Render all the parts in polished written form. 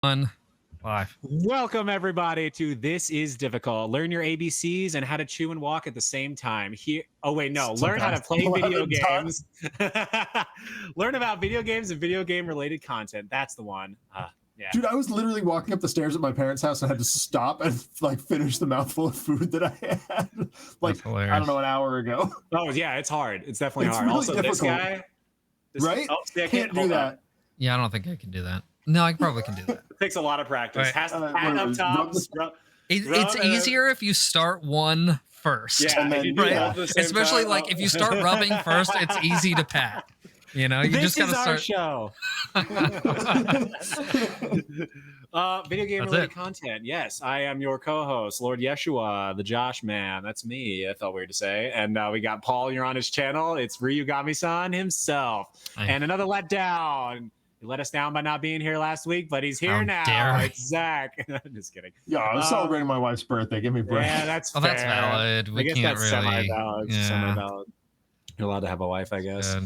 On live. Welcome everybody to This Is Difficult. Learn your ABCs and how to chew and walk at the same time. Here, oh wait, no. Learn how to play video games. Learn about video games and video game related content. That's the one. Yeah. Dude, I was literally walking up the stairs at my parents' house and had to stop and like finish the mouthful of food that I had like I don't know, an hour ago. Oh yeah, it's hard. It's definitely hard. Really also, difficult. this guy, right? Oh, see, I can't do that. Yeah, I don't think I can do that. No, I probably can do that. It takes a lot of practice. Right. Has to hat up top. It's easier if you start one first. Yeah, and then, right. Especially time. like if you start rubbing first, it's easy to pat. You know, you this just gotta is start. Our show. Video game related content. Yes, I am your co-host, Lord Yeshua, the Josh man. That's me. That felt weird to say. And we got Paul. You're on his channel. It's Ryugami-san himself. And another letdown. He let us down by not being here last week, but he's here now. It's Zach. I'm just kidding. Yeah, I was celebrating my wife's birthday. Give me a break. Yeah, that's fair. That's valid. We can't that's really. Semi-valid. Yeah. Semi-valid. You're allowed to have a wife, I guess.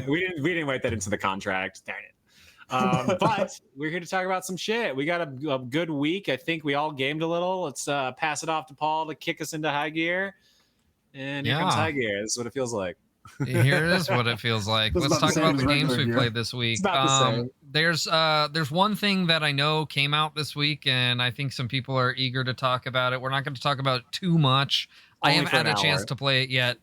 We didn't write that into the contract. Darn it. But we're here to talk about some shit. We got a good week. I think we all gamed a little. Let's pass it off to Paul to kick us into high gear. And here comes high gear. This is what it feels like. Here is what it feels like. Let's talk about the games we played this week. There's one thing that I know came out this week, and I think some people are eager to talk about it. We're not going to talk about it too much. I haven't had a chance to play it yet.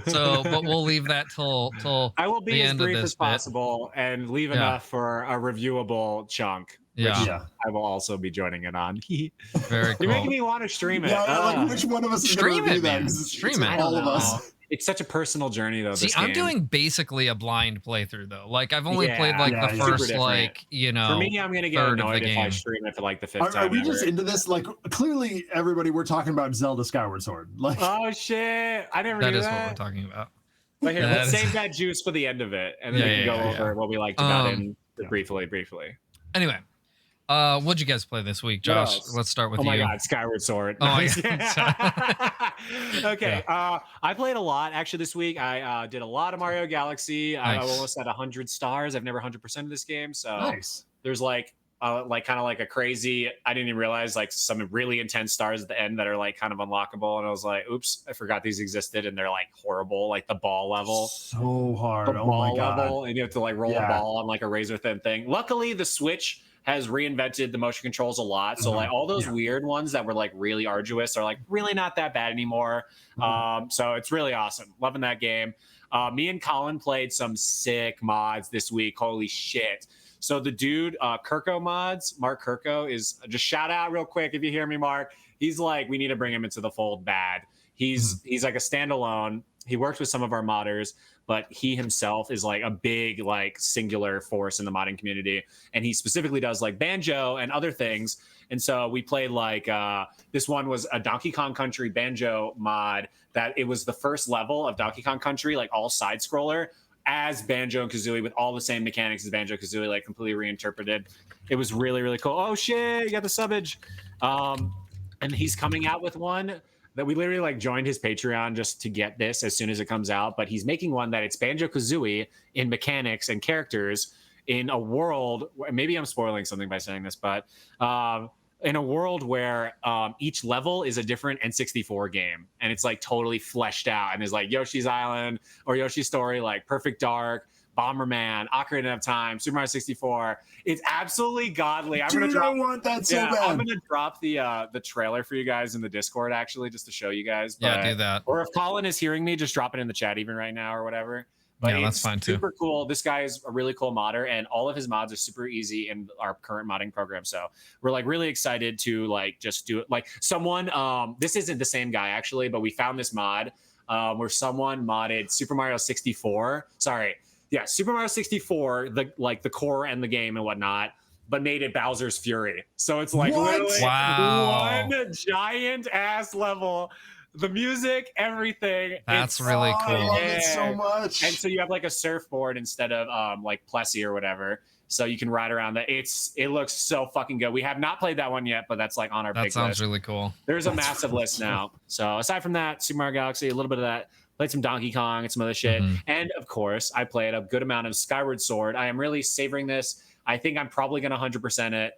So, but we'll leave that till I will be the as end of brief this as possible and leave enough for a reviewable chunk. Yeah. I will also be joining it on. Very cool. You're making me want to stream it. Yeah, like which one of us is stream gonna it, do that? man. It's Stream it. All of us. It's such a personal journey, though. See, this I'm game. doing basically a blind playthrough, though. Like, I've only played like the first, like, you know. For me, I'm gonna get annoyed if I stream it for like the fifth time. Are we just into this? Like, clearly, everybody, we're talking about Zelda Skyward Sword. Like, oh shit, I never that knew is that. what we're talking about. But here, let's save that juice for the end of it, and then we can go over what we liked about it briefly. Anyway. What'd you guys play this week, Josh? Let's start with you. Oh my god, Skyward Sword. Oh my god. Okay, I played a lot actually this week. I did a lot of Mario Galaxy. I almost had 100 stars. I've never 100% of this game, so there's like kind of like a crazy. I didn't even realize like some really intense stars at the end that are like kind of unlockable, and I was like, oops, I forgot these existed, and they're like horrible, like the ball level, so hard. The ball level, and you have to like roll a ball on like a razor thin thing. Luckily, the Switch has reinvented the motion controls a lot, so like all those weird ones that were like really arduous are like really not that bad anymore. So it's really awesome. Loving that game. Me and Colin played some sick mods this week. Holy shit. So the dude, Kirko Mods, Mark Kirko, is just shout out real quick if you hear me, Mark. He's like, we need to bring him into the fold bad. He's like a standalone. He works with some of our modders, but he himself is like a big like singular force in the modding community, and he specifically does like banjo and other things. And so we played like this one was a Donkey Kong Country banjo mod that it was the first level of Donkey Kong Country, like all side scroller as Banjo and Kazooie with all the same mechanics as Banjo Kazooie, like completely reinterpreted. It was really, really cool. Oh shit, you got the subbage. And he's coming out with one that we literally like joined his Patreon just to get this as soon as it comes out. But he's making one that it's Banjo Kazooie in mechanics and characters in a world. Maybe I'm spoiling something by saying this, but in a world where each level is a different N64 game, and it's like totally fleshed out, and there's like Yoshi's Island or Yoshi's Story, like Perfect Dark, Bomberman, Ocarina of Time, Super Mario 64. It's absolutely godly. I'm gonna want that so bad. I'm gonna drop the trailer for you guys in the Discord actually, just to show you guys. But, do that. Or if Colin is hearing me, just drop it in the chat even right now or whatever. But yeah, that's fine too. Super cool. This guy is a really cool modder, and all of his mods are super easy in our current modding program. So we're like really excited to like just do it. Like someone, this isn't the same guy actually, but we found this mod where someone modded Super Mario 64. Super Mario 64, the core and the game and whatnot, but made it Bowser's Fury. So it's like literally one giant ass level. The music, everything. That's really cool. I love it so much. And so you have like a surfboard instead of like Plessy or whatever. So you can ride around that. It looks so fucking good. We have not played that one yet, but that's like on our big list. That sounds really cool. There's a massive list now. So aside from that, Super Mario Galaxy, a little bit of that. Played some Donkey Kong and some other shit. And of course, I played a good amount of Skyward Sword. I am really savoring this. I think I'm probably going to 100% it.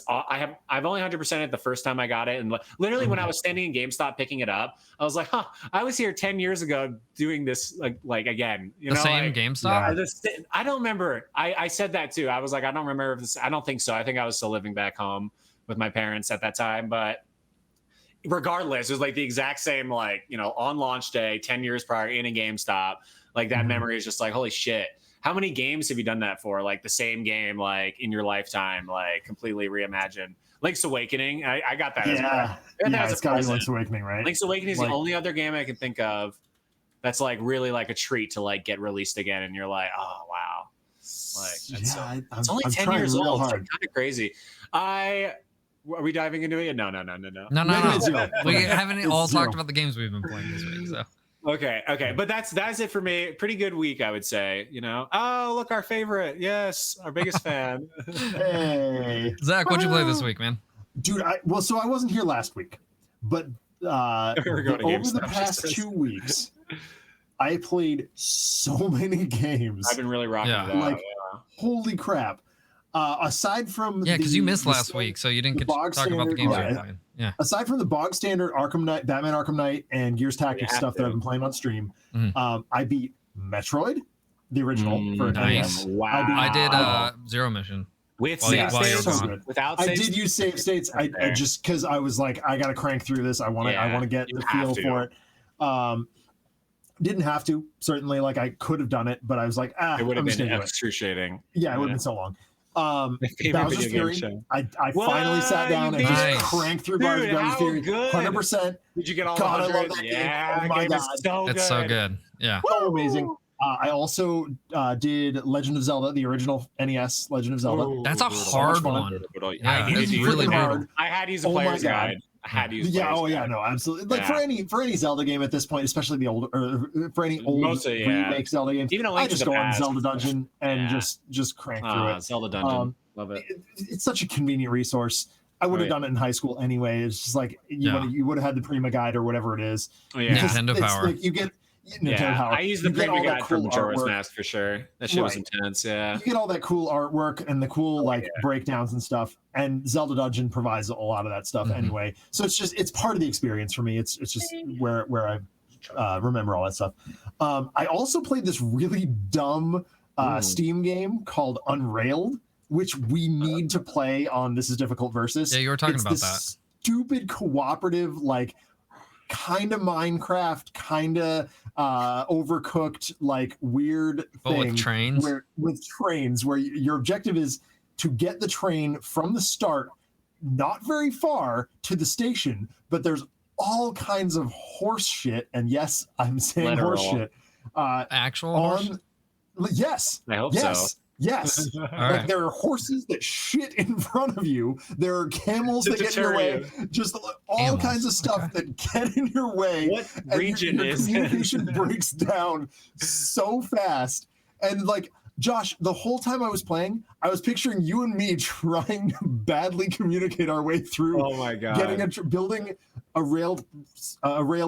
I've only 100% it the first time I got it, and literally when I was standing in GameStop picking it up, I was like, I was here 10 years ago doing this like again, the same GameStop. I don't remember. I said that too. I was like, I don't remember if this. I don't think so. I think I was still living back home with my parents at that time, but regardless, it was like the exact same, like, on launch day 10 years prior in a GameStop. Like that memory is just like, holy shit. How many games have you done that for? Like the same game, like in your lifetime, like completely reimagined. Link's Awakening. I got that. Yeah, it's got to be Link's Awakening, right? Link's Awakening is the only other game I can think of that's like really like a treat to like get released again, and you're like, oh wow, like it's only 10 years old. It's kind of crazy. Are we diving into it? No. We haven't all talked about the games we've been playing this week, so. Okay, but that's it for me. Pretty good week, I would say. Oh, look, our favorite, yes, our biggest fan. Hey, Zach, what'd you play this week, man? Dude, so I wasn't here last week, but over the past 2 weeks, I played so many games. I've been really rocking it out. Like, holy crap! Aside from because you missed last week, so you didn't get to talk about the games you're playing. Yeah. Aside from the bog standard Batman Arkham Knight and Gears Tactics stuff that I've been playing on stream, I beat Metroid, the original for NES. Wow. I did Zero Mission. With save states, without I did use save states. I just because I was like, I gotta crank through this. I want to get the feel for it. Didn't have to, certainly. Like I could have done it, but I was like, it would have been excruciating. Yeah, it would have been so long. Bowser's Fury. I finally sat down and just cranked through Bowser's Fury. 100%. Did you get all God, the I love that game. Oh my god, it's so good. Yeah, so amazing. I also did Legend of Zelda, the original NES Legend of Zelda. That's a hard one. Yeah, it's really hard. I had to use a player's guide. I had to use. No, absolutely. Like for any Zelda game at this point, especially the old, or for any old remake Zelda games, even I just go on Zelda Dungeon and just crank through it. Zelda Dungeon, love it. It's such a convenient resource. I would have done it in high school anyway. It's just like you would have had the Prima Guide or whatever it is. Oh yeah, Nintendo Power. Like you get. I used the Prima Guide for Majora's Mask for sure. That shit was intense. Yeah, you get all that cool artwork and the cool breakdowns and stuff. And Zelda Dungeon provides a lot of that stuff anyway. So it's part of the experience for me. It's just where I remember all that stuff. I also played this really dumb Steam game called Unrailed, which we need to play on This Is Difficult Versus. Yeah, you were talking about that. Stupid cooperative, like kind of Minecraft, kind of overcooked, like weird thing with trains. Where your objective is to get the train from the start, not very far to the station, but there's all kinds of horse shit, and yes, I'm saying horse shit. Actual horse? Yes. I hope so. Yes. Like there are horses that shit in front of you. There are camels that get in your way. Just all kinds of stuff that get in your way. What region is communication breaks down so fast. And like Josh, the whole time I was playing, I was picturing you and me trying to badly communicate our way through. Oh my god! Building a rail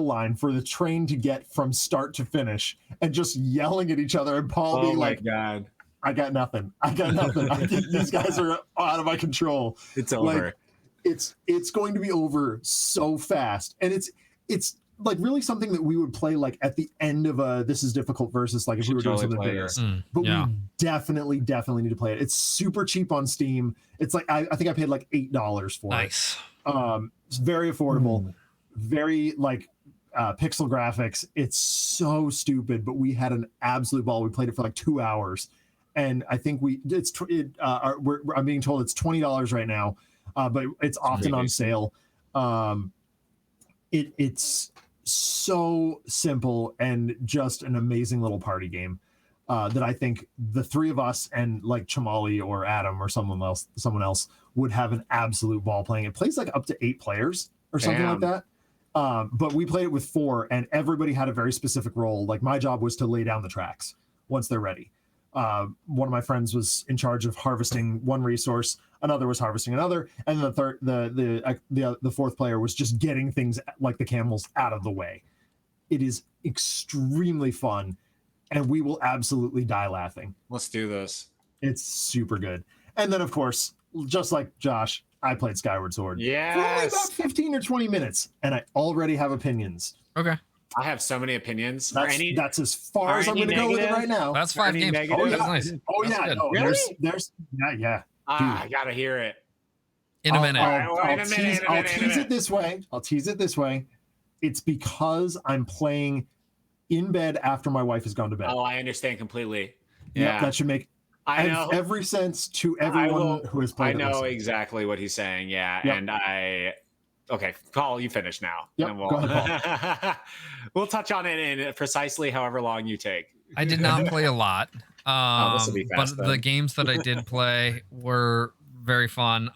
line for the train to get from start to finish, and just yelling at each other, and Paul being like, "God, I got nothing. These guys are out of my control. It's over. Like, it's going to be over so fast, and it's like really something that we would play like at the end of a This Is Difficult Versus, like if we were doing something bigger. But we definitely need to play it. It's super cheap on Steam. It's like I think I paid like $8 for it. It's very affordable, very like pixel graphics. It's so stupid, but we had an absolute ball. We played it for like 2 hours, and I think I'm being told it's $20 right now, but it's often on sale. It's so simple and just an amazing little party game that I think the three of us and like Chamali or Adam or someone else would have an absolute ball playing. It plays like up to 8 players or something like that. But we played it with 4, and everybody had a very specific role. Like my job was to lay down the tracks once they're ready. One of my friends was in charge of harvesting one resource, another was harvesting another, and the fourth player was just getting things like the camels out of the way. It is extremely fun, and we will absolutely die laughing. Let's do this. It's super good. And then, of course, just like Josh, I played Skyward Sword. Yes. For only about 15 or 20 minutes, and I already have opinions. Okay. I have so many opinions. That's as far as I'm going to go with it right now. That's 5 games. Negative? Oh, yeah. Nice. Oh, yeah. No, really? There's yeah. I got to hear it. In a minute. I'll tease it this way. I'll tease it this way. It's because I'm playing in bed after my wife has gone to bed. Oh, I understand completely. Yeah, that should make every sense to everyone who has played. I know exactly what he's saying. Yeah, yep. and okay, Paul, you finish now. Yep, go ahead, Paul. We'll touch on it in precisely however long you take. I did not play a lot, this will be fast, but the games that I did play were very fun.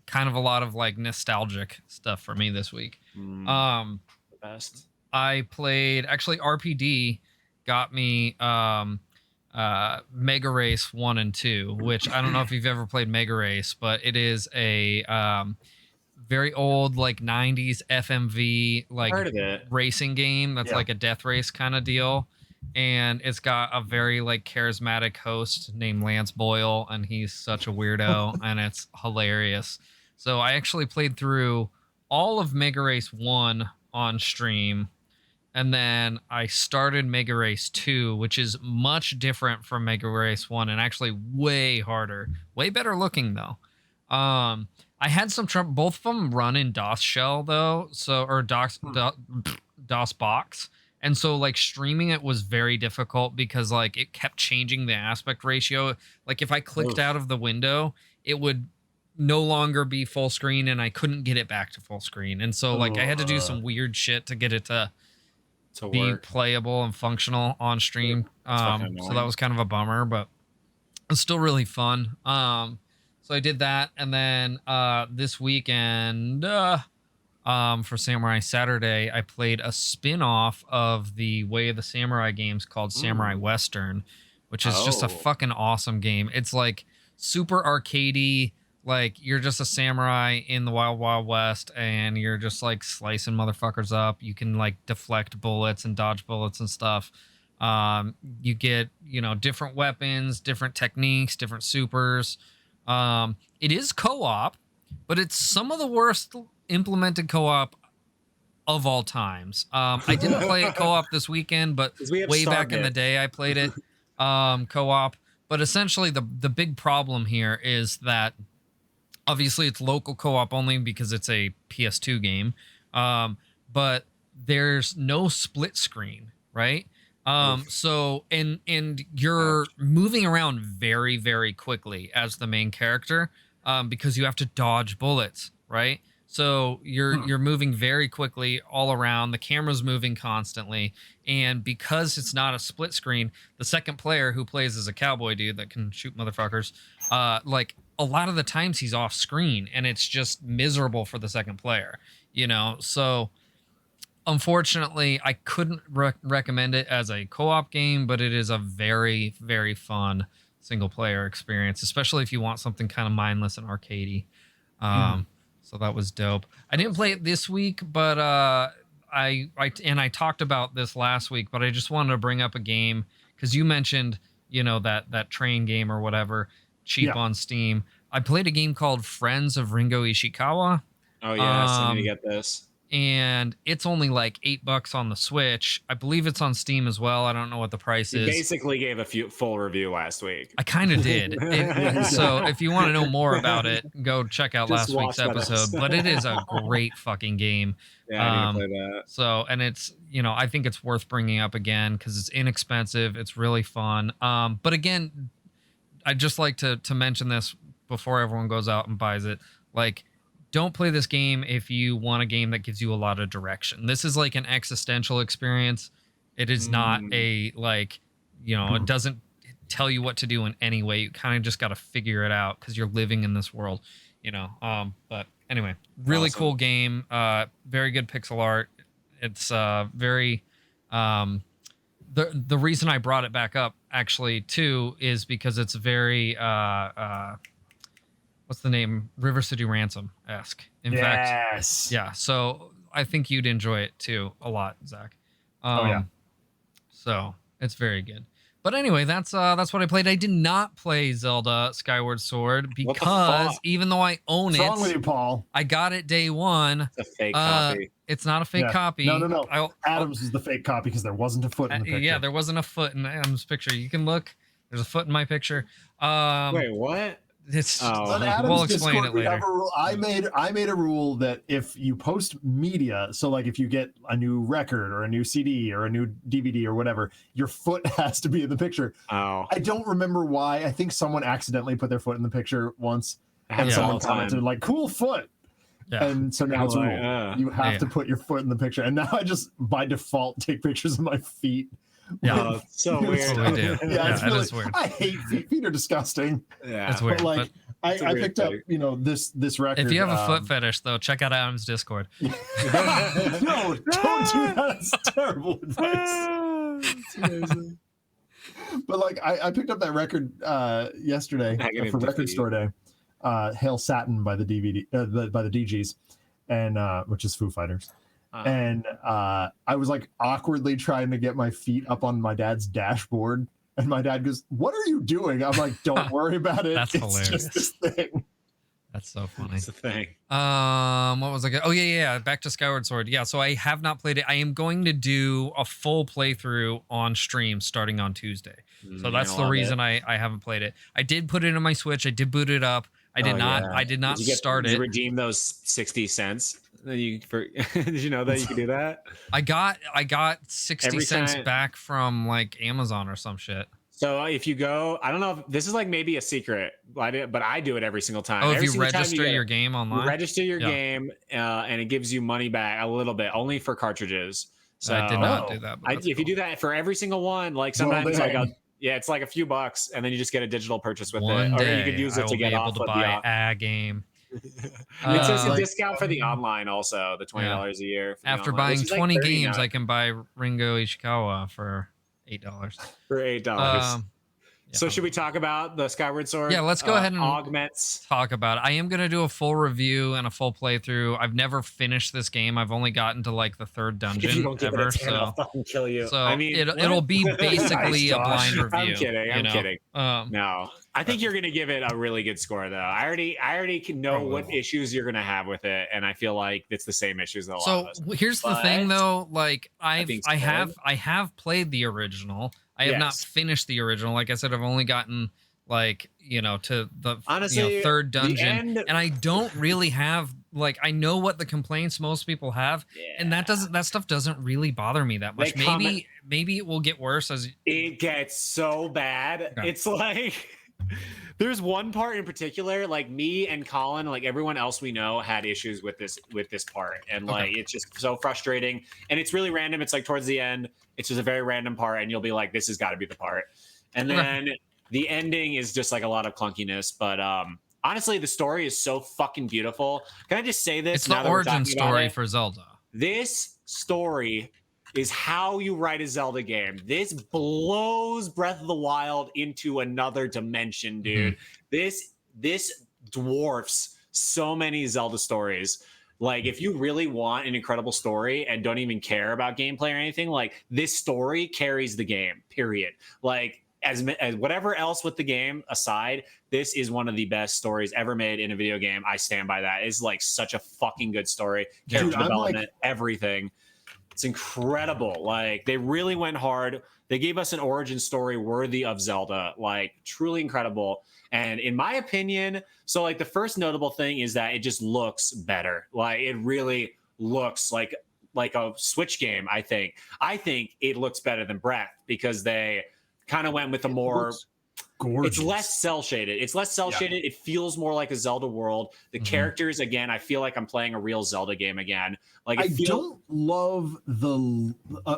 Kind of a lot of like nostalgic stuff for me this week. The best. I played RPD got me Mega Race 1 and 2, which I don't know if you've ever played Mega Race, but it is a very old like 90s FMV like racing game that's like a death race kind of deal. And it's got a very like charismatic host named Lance Boyle, and he's such a weirdo and it's hilarious. So I actually played through all of Mega Race 1 on stream, and then I started Mega Race 2, which is much different from Mega Race 1 and actually way harder, way better looking though. I had some trouble. Both of them run in DOS shell though, or DOS box. And so like streaming it was very difficult because like it kept changing the aspect ratio. Like if I clicked out of the window, it would no longer be full screen and I couldn't get it back to full screen. And so like I had to do some weird shit to get it to be playable and functional on stream. So that was kind of a bummer, but it's still really fun. So I did that. And then this weekend, for Samurai Saturday, I played a spin-off of the Way of the Samurai games called Samurai Western, which is just a fucking awesome game. It's like super arcadey, like you're just a samurai in the Wild Wild West and you're just like slicing motherfuckers up. You can like deflect bullets and dodge bullets and stuff. You get, different weapons, different techniques, different supers. It is co-op, but it's some of the worst implemented co-op of all times. I didn't play it co-op this weekend, but way back in the day I played it co-op. But essentially the big problem here is that obviously it's local co-op only because it's a PS2 game. But there's no split screen, right? So and you're moving around very, very quickly as the main character, because you have to dodge bullets, right? So you're moving very quickly all around. The camera's moving constantly, and because it's not a split screen, the second player who plays as a cowboy dude that can shoot motherfuckers, like a lot of the times he's off screen, and it's just miserable for the second player, So unfortunately, I couldn't recommend it as a co-op game, but it is a very, very fun single player experience, especially if you want something kind of mindless and arcadey. So that was dope. I didn't play it this week, but I talked about this last week, but I just wanted to bring up a game because you mentioned, that train game or whatever, cheap on Steam. I played a game called Friends of Ringo Ishikawa. Oh yes, I need to get this. And it's only like $8 on the Switch. I believe it's on Steam as well. I don't know what the price is. You basically gave a full review last week. I kind of did. So if you want to know more about it, go check out last week's episode. But it is a great fucking game. Yeah, I need to play that. So, and it's, I think it's worth bringing up again because it's inexpensive. It's really fun. But again, I'd just like to mention this before everyone goes out and buys it. Like, don't play this game if you want a game that gives you a lot of direction. This is like an existential experience. It is not a it doesn't tell you what to do in any way. You kind of just got to figure it out because you're living in this world, But anyway, really cool game. Very good pixel art. It's very. The reason I brought it back up actually too is because it's very what's the name? River City Ransom-esque. In fact, yeah. So I think you'd enjoy it too a lot, Zach. So it's very good. But anyway, that's what I played. I did not play Zelda Skyward Sword because even though I own What's wrong with you, Paul? I got it day one. It's a fake copy. It's not a fake copy. No. Adam's is the fake copy because there wasn't a foot in the picture. Yeah, there wasn't a foot in Adam's picture. You can look. There's a foot in my picture. Wait, what? We'll explain it later. I made a rule that if you post media, so like if you get a new record or a new CD or a new DVD or whatever, your foot has to be in the picture. Oh, I don't remember why. I think someone accidentally put their foot in the picture once, and someone commented like "cool foot," and so now it's a rule. You have to put your foot in the picture, and now I just by default take pictures of my feet. Yeah, so weird. What we do. It is weird. I hate feet. Feet are disgusing. Yeah, it's weird. But like, I picked up, this record. If you have a foot fetish, though, check out Adam's Discord. No, don't do that. It's terrible advice. It's amazing. But like, I picked up that record yesterday for Record Store Day. Hail Satin by the by the DGs, and which is Foo Fighters. And I was like awkwardly trying to get my feet up on my dad's dashboard, and my dad goes, "What are you doing?" I'm like, "Don't worry about it. That's hilarious. Just this thing." That's so funny. It's a thing. What was I? Oh yeah. Back to Skyward Sword. Yeah. So I have not played it. I am going to do a full playthrough on stream starting on Tuesday. So that's the reason I haven't played it. I did put it in my Switch. I did boot it up. I did not start it. Did you redeem those 60 cents? Did you know that you could do that? I got 60 cents back from like Amazon or some shit. So if you go, I don't know if this is like maybe a secret, but I do it every single time. Oh, if you register your game online? You register your game and it gives you money back a little bit, only for cartridges. So I did not do that. If you do that for every single one, like sometimes it's like it's like a few bucks, and then you just get a digital purchase with it, or you could use it to get off of buy a game. It's just a discount for the online, also the $20 a year. After buying 20 games, I can buy Ringo Ishikawa for $8. For $8. So should we talk about the Skyward Sword? Yeah, let's go ahead and augments. Talk about it. I am going to do a full review and a full playthrough. I've never finished this game. I've only gotten to like the 3rd dungeon if you don't give ever. It a 10, I'll fucking kill you. So I mean, it'll be basically a blind review. I'm kidding. No, I think you're going to give it a really good score, though. I already can know what issues you're going to have with it, and I feel like it's the same issues that a lot of us. So here's the thing, though. Like I have played the original. I have not finished the original. Like I said, I've only gotten to the 3rd dungeon, and I don't really have I know what the complaints most people have, and that stuff doesn't really bother me that much. Maybe it will get worse as it gets so bad. Okay. It's like there's one part in particular, like me and Colin, like everyone else we know had issues with this part, and it's just so frustrating, and it's really random. It's like towards the end, it's just a very random part, and you'll be like, this has got to be the part, and then the ending is just like a lot of clunkiness. But honestly, the story is so fucking beautiful. Can I just say this? It's the origin story for Zelda. This story is how you write a Zelda game. This blows Breath of the Wild into another dimension, dude. This dwarfs so many Zelda stories. Like, if you really want an incredible story and don't even care about gameplay or anything, like, this story carries the game, period. Like, as whatever else with the game aside, this is one of the best stories ever made in a video game. I stand by that. It's like such a fucking good story. Character development, everything. It's incredible. Like, they really went hard. They gave us an origin story worthy of Zelda. Like, truly incredible. And in my opinion, so like the first notable thing is that it just looks better. Like, it really looks like a Switch game. I think it looks better than Breath because they kind of went with a more gorgeous. It's less cell shaded. It feels more like a Zelda world. The characters, again, I feel like I'm playing a real Zelda game again. Like, I don't love the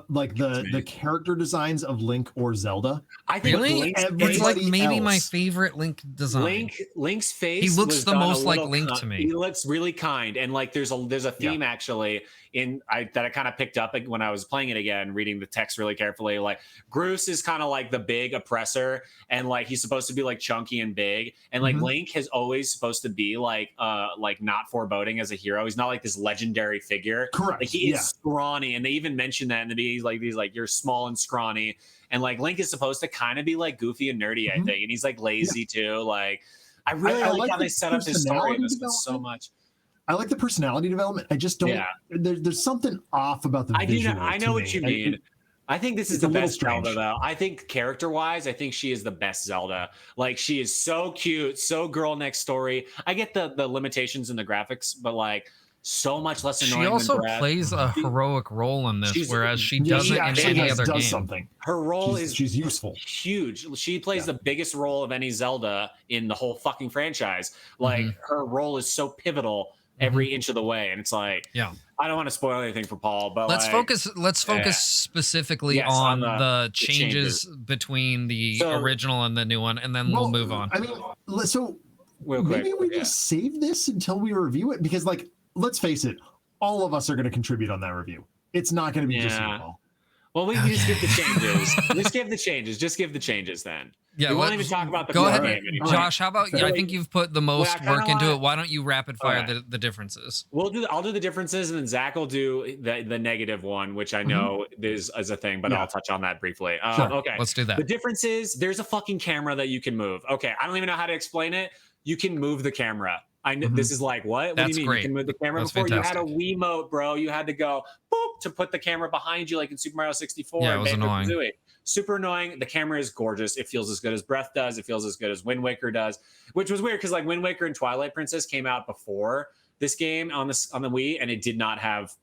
the character designs of Link or Zelda. I think it's like maybe my favorite Link design. Link's face. He looks the most like Link to me. He looks really kind, and like there's a theme actually that I kind of picked up when I was playing it again, reading the text really carefully. Like, Groose is kind of like the big oppressor, and like he's supposed to be like chunky and big, and like Link has always supposed to be like not foreboding as a hero. He's not like this legendary figure. Correct. Like he is scrawny, and they even mention that in the beginning. He's like you're small and scrawny, and like Link is supposed to kind of be like goofy and nerdy, I think, and he's like lazy too. Like I really like how they set up his story in this one so much. I like the personality development. I just don't. Yeah. There's something off about the visual. I know what you mean. I think this is the best Zelda, though. I think character-wise, I think she is the best Zelda. Like, she is so cute, so girl next story. I get the limitations in the graphics, but like so much less annoying. She also than plays a heroic role in this, whereas she doesn't in any other game. Something. Her role she's useful, huge. She plays the biggest role of any Zelda in the whole fucking franchise. Like her role is so pivotal every inch of the way, and it's like, I don't want to spoil anything for Paul, but let's focus specifically on the changes between the original and the new one, and then we'll move on. I mean, so maybe we just save this until we review it, because like, let's face it, all of us are going to contribute on that review. It's not going to be just you, Paul. Well, we just give the changes. Just give the changes then. Yeah, we won't even talk about the go ahead, game anymore. Josh. How about I think you've put the most work into it. Why don't you rapid fire the differences? I'll do the differences, and then Zach will do the negative one, which I know is a thing, but I'll touch on that briefly. Okay, let's do that. The difference is there's a fucking camera that you can move. Okay, I don't even know how to explain it. You can move the camera. I know this is like what? What do you mean? Great. You can move the camera before? Fantastic. You had a Wiimote, bro. You had to go boop to put the camera behind you, like in Super Mario 64. Yeah, it was annoying. Super annoying. The camera is gorgeous. It feels as good as Breath does. It feels as good as Wind Waker does, which was weird because like Wind Waker and Twilight Princess came out before this game on the Wii, and it did not have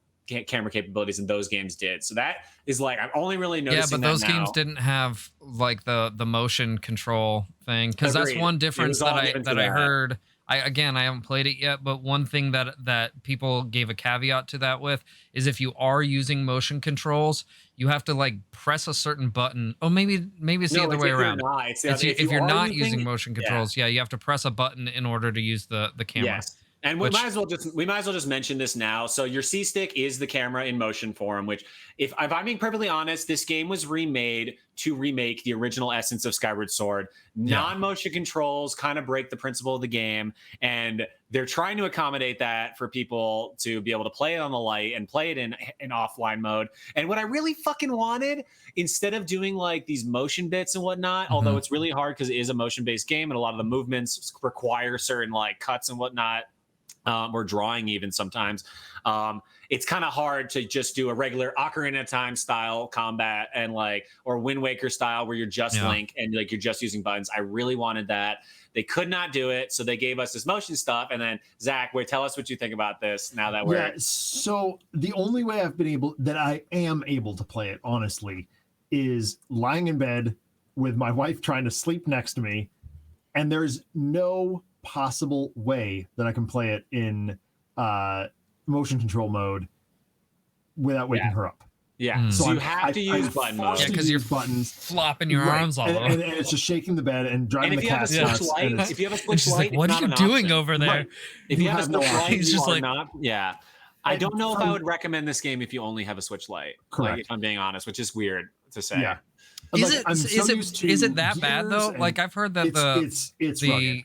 camera capabilities, and those games did. So that is like I'm only really noticing. Yeah, but those games didn't have like the motion control thing, because that's one difference that I heard. I haven't played it yet, but one thing that people gave a caveat to that with is if you are using motion controls, you have to like press a certain button. Oh, maybe it's the other way around. If you're not using motion controls, you have to press a button in order to use the camera. Yes. And we might as well just mention this now. So your C stick is the camera in motion form, which if I'm being perfectly honest, this game was remade to remake the original essence of Skyward Sword. Non-motion controls kind of break the principle of the game, and they're trying to accommodate that for people to be able to play it on the light and play it in offline mode. And what I really fucking wanted, instead of doing like these motion bits and whatnot, although it's really hard because it is a motion-based game and a lot of the movements require certain like cuts and whatnot, or drawing even sometimes. It's kind of hard to just do a regular Ocarina of Time style combat and like, or Wind Waker style where you're just Link and like you're just using buttons. I really wanted that. They could not do it, so they gave us this motion stuff. And then Zach, tell us what you think about this now that we're so the only way I am able to play it honestly is lying in bed with my wife trying to sleep next to me, and there's no possible way that I can play it in motion control mode without waking her up. So you have to use button mode. Yeah, because you're flopping your arms all over. And it's just shaking the bed and driving the cat nuts. If you have a switch light, what are you doing over there? Right. If you have a switch light, he's just like, not. Yeah. I don't know if I would recommend this game if you only have a switch light. Correct. Like, if I'm being honest, which is weird to say. Yeah. Is it that bad though? Like I've heard that it's rugged.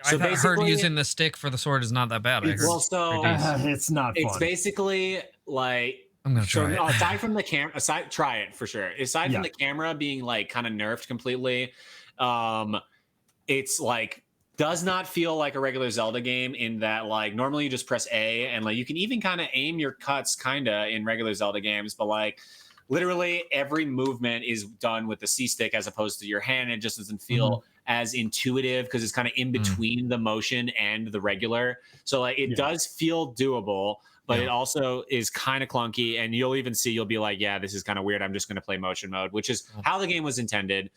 So I've heard using the stick for the sword is not that bad. It's not fun. It's basically like I'm gonna try it. Aside from the camera, try it for sure. Aside from the camera being like kind of nerfed completely, it's like does not feel like a regular Zelda game in that like normally you just press A and like you can even kind of aim your cuts kind of in regular Zelda games, but like literally every movement is done with the C stick as opposed to your hand. It just doesn't feel as intuitive because it's kind of in between the motion and the regular. So like it does feel doable, but it also is kind of clunky. And you'll be like, yeah, this is kind of weird. I'm just going to play motion mode, which is how the game was intended.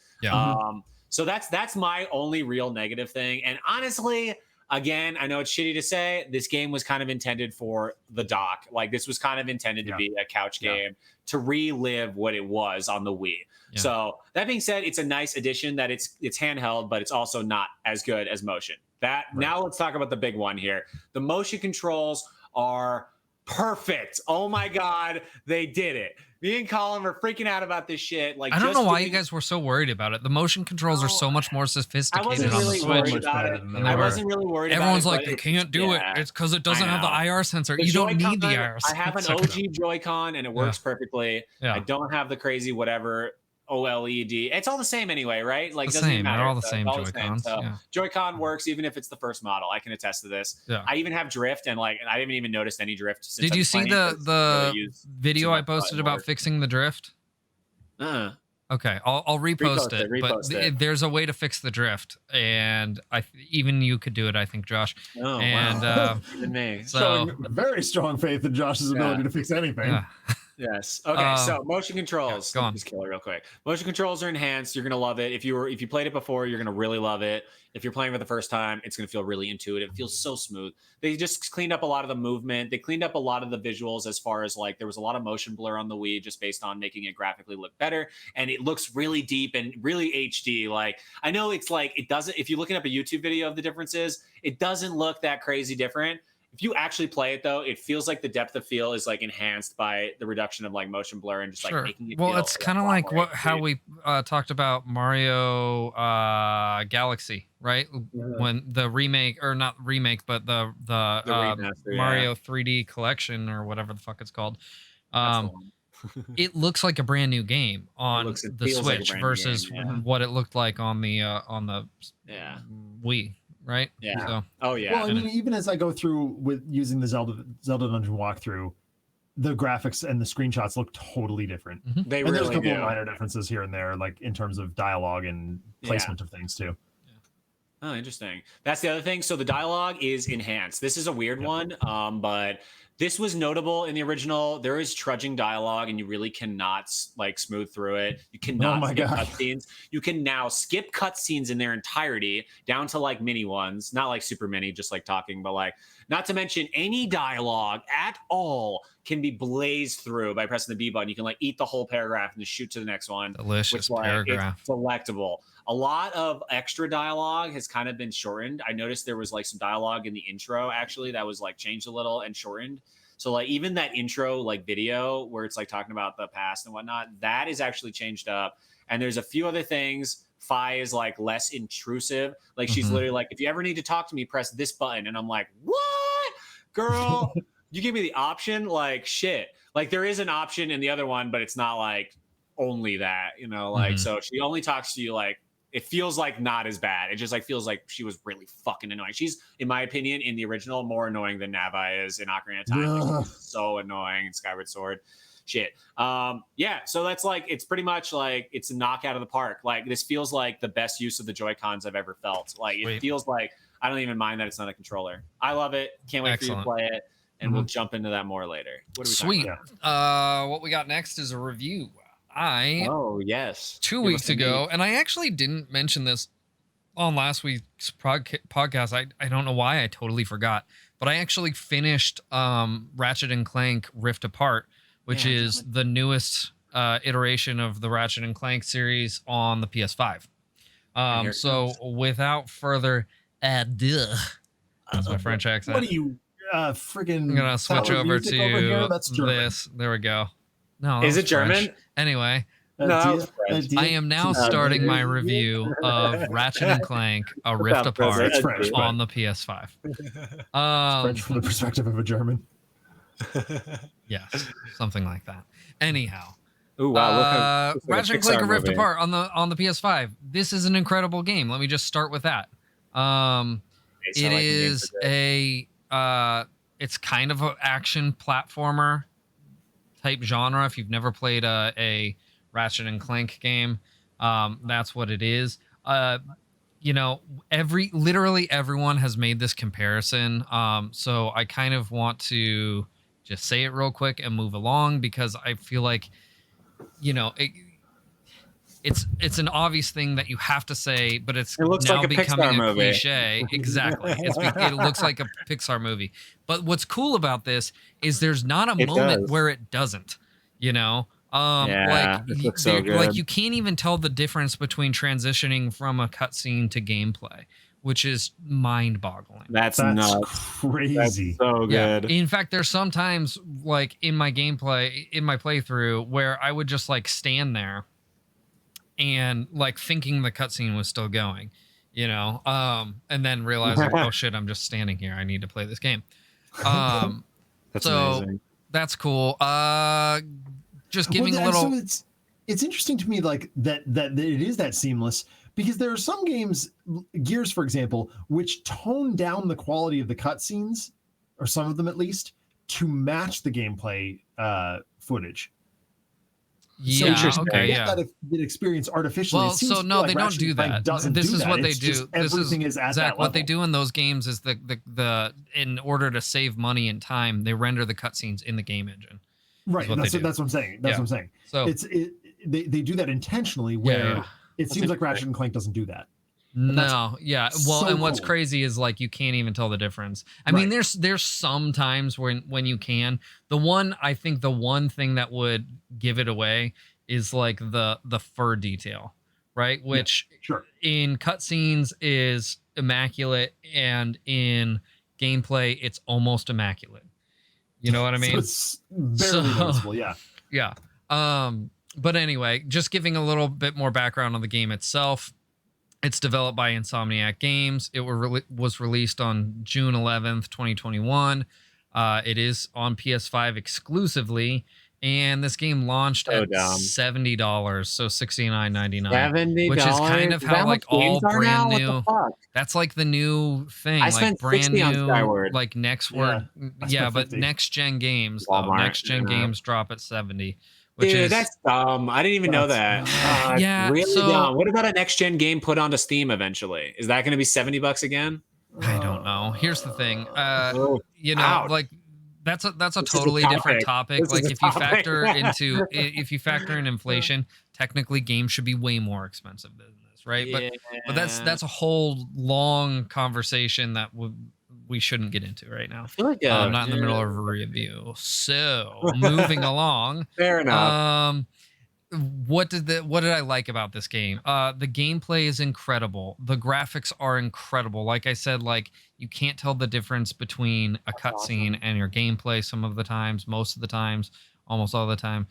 So that's my only real negative thing. And honestly, again, I know it's shitty to say, this game was kind of intended for the dock. Like this was kind of intended to be a couch game to relive what it was on the Wii. Yeah. So that being said, it's a nice addition that it's handheld, but it's also not as good as motion. Now let's talk about the big one here. The motion controls are perfect. Oh my God, they did it. Me and Colin were freaking out about this shit. Like, I don't know why you guys were so worried about it. The motion controls are so much more sophisticated on the Switch. I wasn't really worried about it. Everyone's like, they can't do it. It's because it doesn't have the IR sensor. You don't need the IR sensor. I have an OG Joy-Con and it works perfectly. I don't have the crazy whatever OLED. It's all the same anyway, right? Like, the same. They're all the same Joy-Cons. So Joy-Con works even if it's the first model. I can attest to this. I even have drift, and like I haven't even noticed any drift since. Did you see the video I posted about fixing the drift? Okay, I'll repost it. But there's a way to fix the drift, and even you could do it. I think, Josh. Oh, and wow. Even me. So showing very strong faith in Josh's ability to fix anything. Yeah. Yes. Okay. So motion controls. Go on. Just kill it real quick. Motion controls are enhanced. You're gonna love it. If you played it before, you're gonna really love it. If you're playing for the first time, it's gonna feel really intuitive. It feels so smooth. They just cleaned up a lot of the movement. They cleaned up a lot of the visuals as far as like there was a lot of motion blur on the Wii just based on making it graphically look better. And it looks really deep and really HD. Like I know it's like it doesn't. If you're looking up a YouTube video of the differences, it doesn't look that crazy different. If you actually play it though, it feels like the depth of field is like enhanced by the reduction of like motion blur and just like making it. Well, it's kind of like how we talked about Mario Galaxy, right? When the remake, or not remake, but the Mario 3D collection or whatever the fuck it's called. It looks like a brand new game on the Switch versus what it looked like on the Wii. Right? Yeah. So, well, I mean, even as I go through with using the Zelda Dungeon walkthrough, the graphics and the screenshots look totally different. They and really there's a couple do. of minor differences here and there, like in terms of dialogue and placement of things too. Oh, interesting. That's the other thing. So the dialogue is enhanced. This is a weird one, but this was notable in the original. There is trudging dialogue, and you really cannot like smooth through it. You cannot skip cutscenes. You can now skip cutscenes in their entirety, down to like mini ones, not like super mini, just like talking, but like not to mention any dialogue at all can be blazed through by pressing the B button. You can like eat the whole paragraph and just shoot to the next one. Delicious paragraph. It's delectable. A lot of extra dialogue has kind of been shortened. I noticed there was like some dialogue in the intro actually that was like changed a little and shortened. So like even that intro like video where it's like talking about the past and whatnot, that is actually changed up. And there's a few other things. Fi is like less intrusive. Like she's literally like, if you ever need to talk to me, press this button. And I'm like, what? Girl, you give me the option? Like shit. Like there is an option in the other one, but it's not like only that, you know, like so she only talks to you like it feels like not as bad. It just like feels like she was really fucking annoying. She's, in my opinion, in the original, more annoying than Navi is in Ocarina of Time. Like, so annoying in Skyward Sword. Shit. So that's like, it's pretty much like it's a knockout of the park. Like this feels like the best use of the Joy-Cons I've ever felt. Like it feels like I don't even mind that it's not a controller. I love it. Can't wait for you to play it. And we'll jump into that more later. What are we talking about? What we got next is a review. 2 weeks ago, and I actually didn't mention this on last week's podcast. I don't know why, I totally forgot, but I actually finished Ratchet and Clank Rift Apart, which is the newest iteration of the Ratchet and Clank series on the PS5. So without further ado, that's my French accent. What are you friggin'? I'm gonna switch over to this. There we go. No, is it German? French. Anyway, no, I am now starting my review of Ratchet and Clank: A Rift Apart on the PS5. French from the perspective of a German. Yes, something like that. Anyhow, ooh, wow, look Ratchet and Clank: A Rift Apart on the PS5. This is an incredible game. Let me just start with that. It is it's kind of an action platformer type genre. If you've never played a Ratchet and Clank game, that's what it is. Literally everyone has made this comparison. So I kind of want to just say it real quick and move along because I feel like, it's an obvious thing that you have to say, but it looks now like becoming a cliche. Exactly. It looks like a Pixar movie. But what's cool about this is there's not a moment where it doesn't, like you can't even tell the difference between transitioning from a cutscene to gameplay, which is mind-boggling. That's nuts. Crazy. That's so good. In fact, there's sometimes like in my gameplay, in my playthrough, where I would just like stand there and like thinking the cutscene was still going, and then realizing, oh shit, I'm just standing here. I need to play this game. That's amazing. That's cool. Just giving a little. So it's interesting to me, like that it is that seamless, because there are some games, Gears for example, which tone down the quality of the cutscenes, or some of them at least, to match the gameplay footage. Yeah. So okay. Yeah. That experience artificially. Well, so no, they don't do that. This is what they do. Everything is at that level. What they do in those games is the in order to save money and time, they render the cutscenes in the game engine. Right. That's what I'm saying. That's what I'm saying. So they do that intentionally, where it seems like Ratchet and Clank doesn't do that. No, yeah. Well, and what's crazy is like you can't even tell the difference. I mean, there's some times when you can. I think the one thing that would give it away is like the fur detail, right? Which in cutscenes is immaculate, and in gameplay it's almost immaculate. You know what I mean? So it's barely noticeable, yeah. Yeah. But anyway, just giving a little bit more background on the game itself. It's developed by Insomniac Games. It was released on June 11th, 2021. It is on PS5 exclusively, and this game launched at $70, so $69.99. $70, which is kind of how like all brand new. That's like the new thing. I spent brand new, like next word. Yeah, but next gen games, next gen games drop at 70. Dude, that's dumb. I didn't even know that. Yeah, really dumb. What about a next gen game put onto Steam eventually? Is that going to be $70 again? I don't know. Here's the thing. Like that's a totally different topic. Like if you factor in inflation, technically games should be way more expensive than this, right? But that's a whole long conversation that we shouldn't get into right now. I feel like not in the middle of a review. So moving along. Fair enough. What did I like about this game? The gameplay is incredible. The graphics are incredible. Like I said, like you can't tell the difference between a cutscene and your gameplay some of the times, most of the times, almost all the time.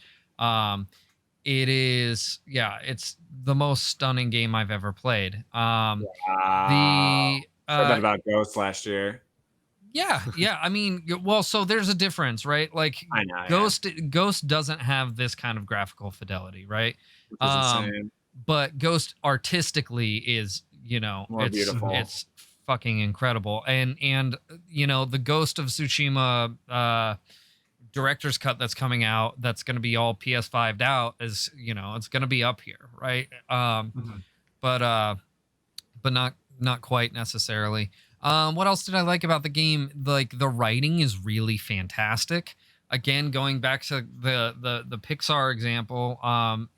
It is, it's the most stunning game I've ever played. Said that about Ghost last year. Yeah. I mean, well, so there's a difference, right? Like I know, Ghost doesn't have this kind of graphical fidelity, right? But Ghost artistically is, more beautiful. It's fucking incredible. And the Ghost of Tsushima director's cut that's coming out, that's going to be all PS5'd out, is, it's going to be up here, right? But not quite necessarily. What else did I like about the game? Like the writing is really fantastic. Again, going back to the Pixar example,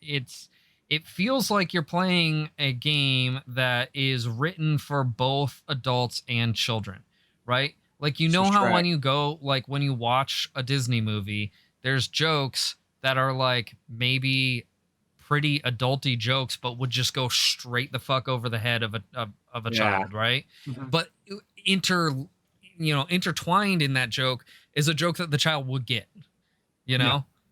it feels like you're playing a game that is written for both adults and children, right? Like how when you watch a Disney movie, there's jokes that are like maybe pretty adulty jokes, but would just go straight the fuck over the head of a child, right? But intertwined in that joke is a joke that the child would get.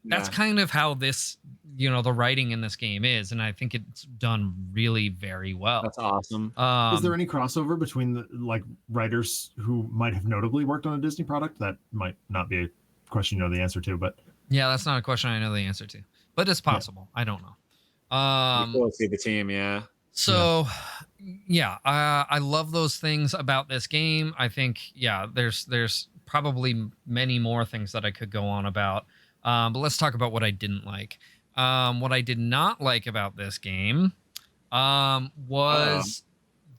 That's kind of how this, the writing in this game is, and I think it's done really very well. That's awesome. Is there any crossover between the writers who might have notably worked on a Disney product? That might not be a question you know the answer to, but yeah, that's not a question I know the answer to, but it's possible. I don't know. Cool to see the team, So, I love those things about this game. I think, there's probably many more things that I could go on about. But let's talk about what I didn't like. What I did not like about this game was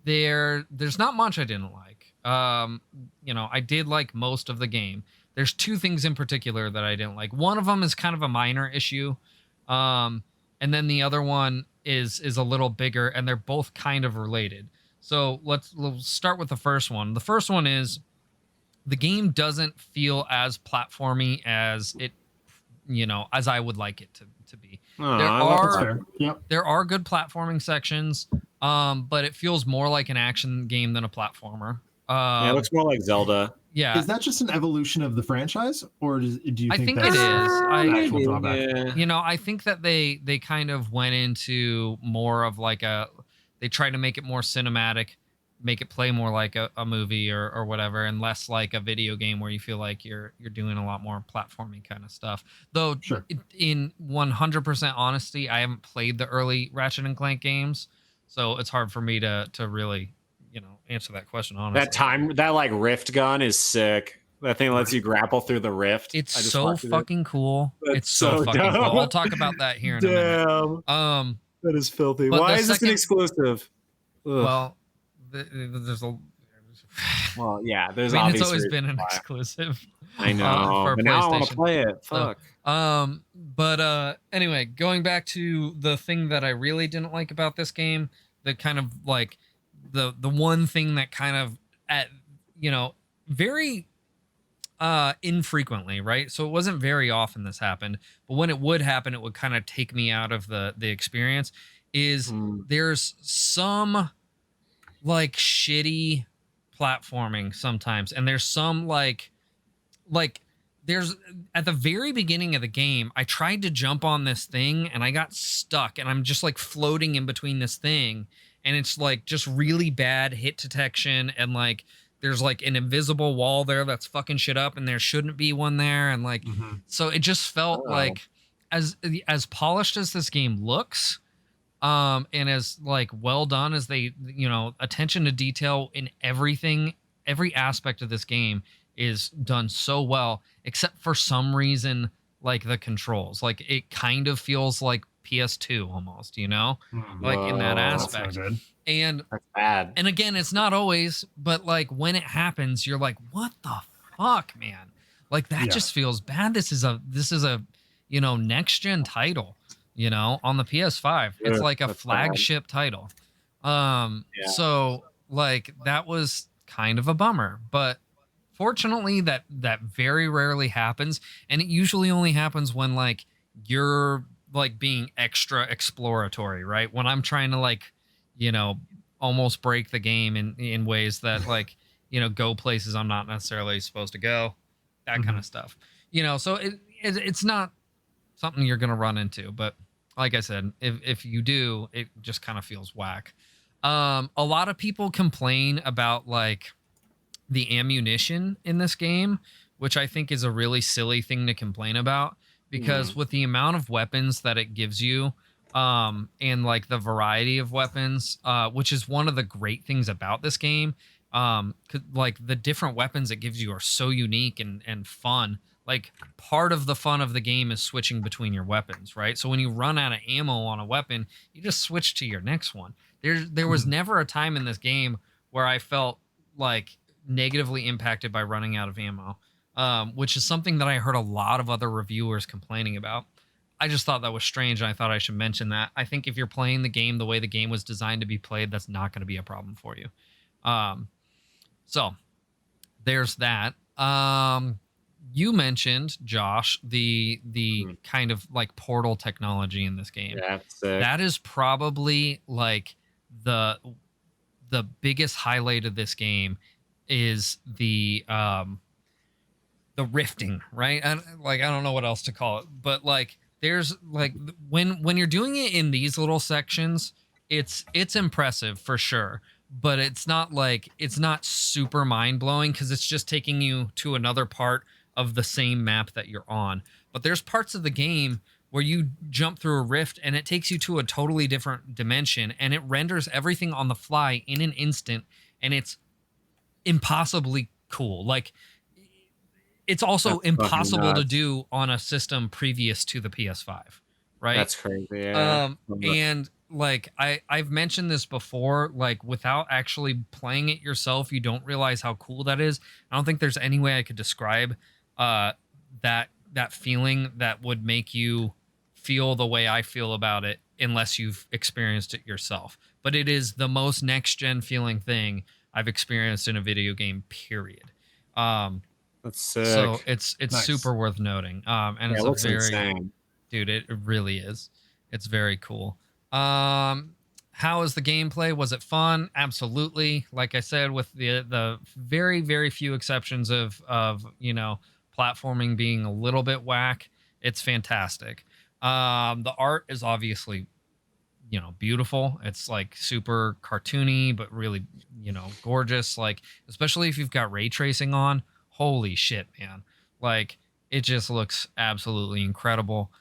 there's not much I didn't like. I did like most of the game. There's two things in particular that I didn't like. One of them is kind of a minor issue. And then the other one is a little bigger, and they're both kind of related. So let's start with the first one. The first one is the game doesn't feel as platformy as it, as I would like it to be. There are good platforming sections. but it feels more like an action game than a platformer. Yeah, it looks more like Zelda. Yeah. Is that just an evolution of the franchise, or do you think it is? An actual drawback? Yeah. You know, I think that they kind of went into more of like they tried to make it more cinematic, make it play more like a movie or whatever, and less like a video game where you feel like you're doing a lot more platforming kind of stuff. Though, sure. In 100% honesty, I haven't played the early Ratchet and Clank games, so it's hard for me to really, you know, answer that question honestly. That like rift gun is sick. That thing lets you grapple through the rift. It's so fucking cool. It's so fucking dumb. cool. I'll talk about that here in a minute. That is filthy. Why is this an exclusive? Ugh. Well, there's a. Well, yeah, there's. I mean, it's always been an exclusive. I know. For but now I want to play it. Fuck. So, but anyway, going back to the thing that I really didn't like about this game, the kind of like the one thing that kind of very infrequently, right? So it wasn't very often this happened, but when it would happen, it would kind of take me out of the experience. There's some like shitty platforming sometimes, and there's some like there's at the very beginning of the game, I tried to jump on this thing and I got stuck, and I'm just like floating in between this thing, and it's like just really bad hit detection, and like there's like an invisible wall there that's fucking shit up, and there shouldn't be one there, and like so it just felt like as polished as this game looks, and as like well done as they, you know, attention to detail in everything, every aspect of this game is done so well, except for some reason like the controls, like it kind of feels like PS2 almost, you know, like in that aspect. And that's bad. And again, it's not always, but like when it happens, you're like, what the fuck, man? Like that just feels bad. This is a you know, next gen title, you know, on the PS5. It's like a flagship title. So like that was kind of a bummer, but fortunately that very rarely happens, and it usually only happens when like you're like being extra exploratory, right? When I'm trying to like, you know, almost break the game in ways that like, you know, go places I'm not necessarily supposed to go, that kind of stuff, you know. So it's not something you're gonna run into, but like I said, if you do, it just kind of feels whack. A lot of people complain about like the ammunition in this game, which I think is a really silly thing to complain about, because with the amount of weapons that it gives you, and like the variety of weapons, which is one of the great things about this game, like the different weapons it gives you are so unique and fun. Like part of the fun of the game is switching between your weapons, right? So when you run out of ammo on a weapon, you just switch to your next one. There was never a time in this game where I felt like negatively impacted by running out of ammo, which is something that I heard a lot of other reviewers complaining about. I just thought that was strange, and I thought I should mention that. I think if you're playing the game the way the game was designed to be played, that's not going to be a problem for you. So there's that. You mentioned, Josh, the kind of like portal technology in this game. Yeah, sick. That is probably like the biggest highlight of this game is the rifting, right? And like I don't know what else to call it, but like there's like when you're doing it in these little sections, it's impressive for sure, but it's not super mind-blowing because it's just taking you to another part of the same map that you're on. But there's parts of the game where you jump through a rift and it takes you to a totally different dimension, and it renders everything on the fly in an instant, and it's impossibly cool. Like it's also impossible to do on a system previous to the PS5, right? That's crazy. Yeah. And like I've mentioned this before, like without actually playing it yourself, you don't realize how cool that is. I don't think there's any way I could describe that feeling that would make you feel the way I feel about it unless you've experienced it yourself. But it is the most next gen feeling thing I've experienced in a video game, period. That's sick. So it's nice. Super worth noting. And yeah, it's insane. Dude, it really is. It's very cool. How is the gameplay? Was it fun? Absolutely. Like I said, with the very, very few exceptions of platforming being a little bit whack, it's fantastic. The art is obviously beautiful. It's like super cartoony but really gorgeous, like especially if you've got ray tracing on. Holy shit, man. Like it just looks absolutely incredible.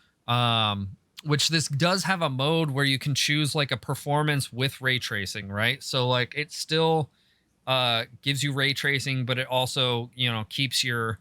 Which this does have a mode where you can choose like a performance with ray tracing, right? So like it still gives you ray tracing, but it also keeps your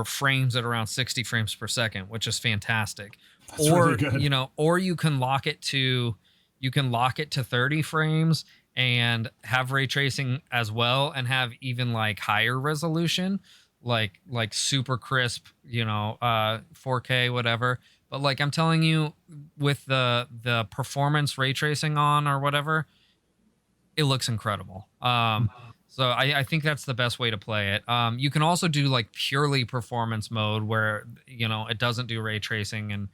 frames at around 60 frames per second, which is fantastic. That's or really good. Or you can lock it to 30 frames and have ray tracing as well, and have even like higher resolution, like super crisp, 4K whatever. But like I'm telling you, with the performance ray tracing on or whatever, it looks incredible. So I think that's the best way to play it. You can also do like purely performance mode where it doesn't do ray tracing, and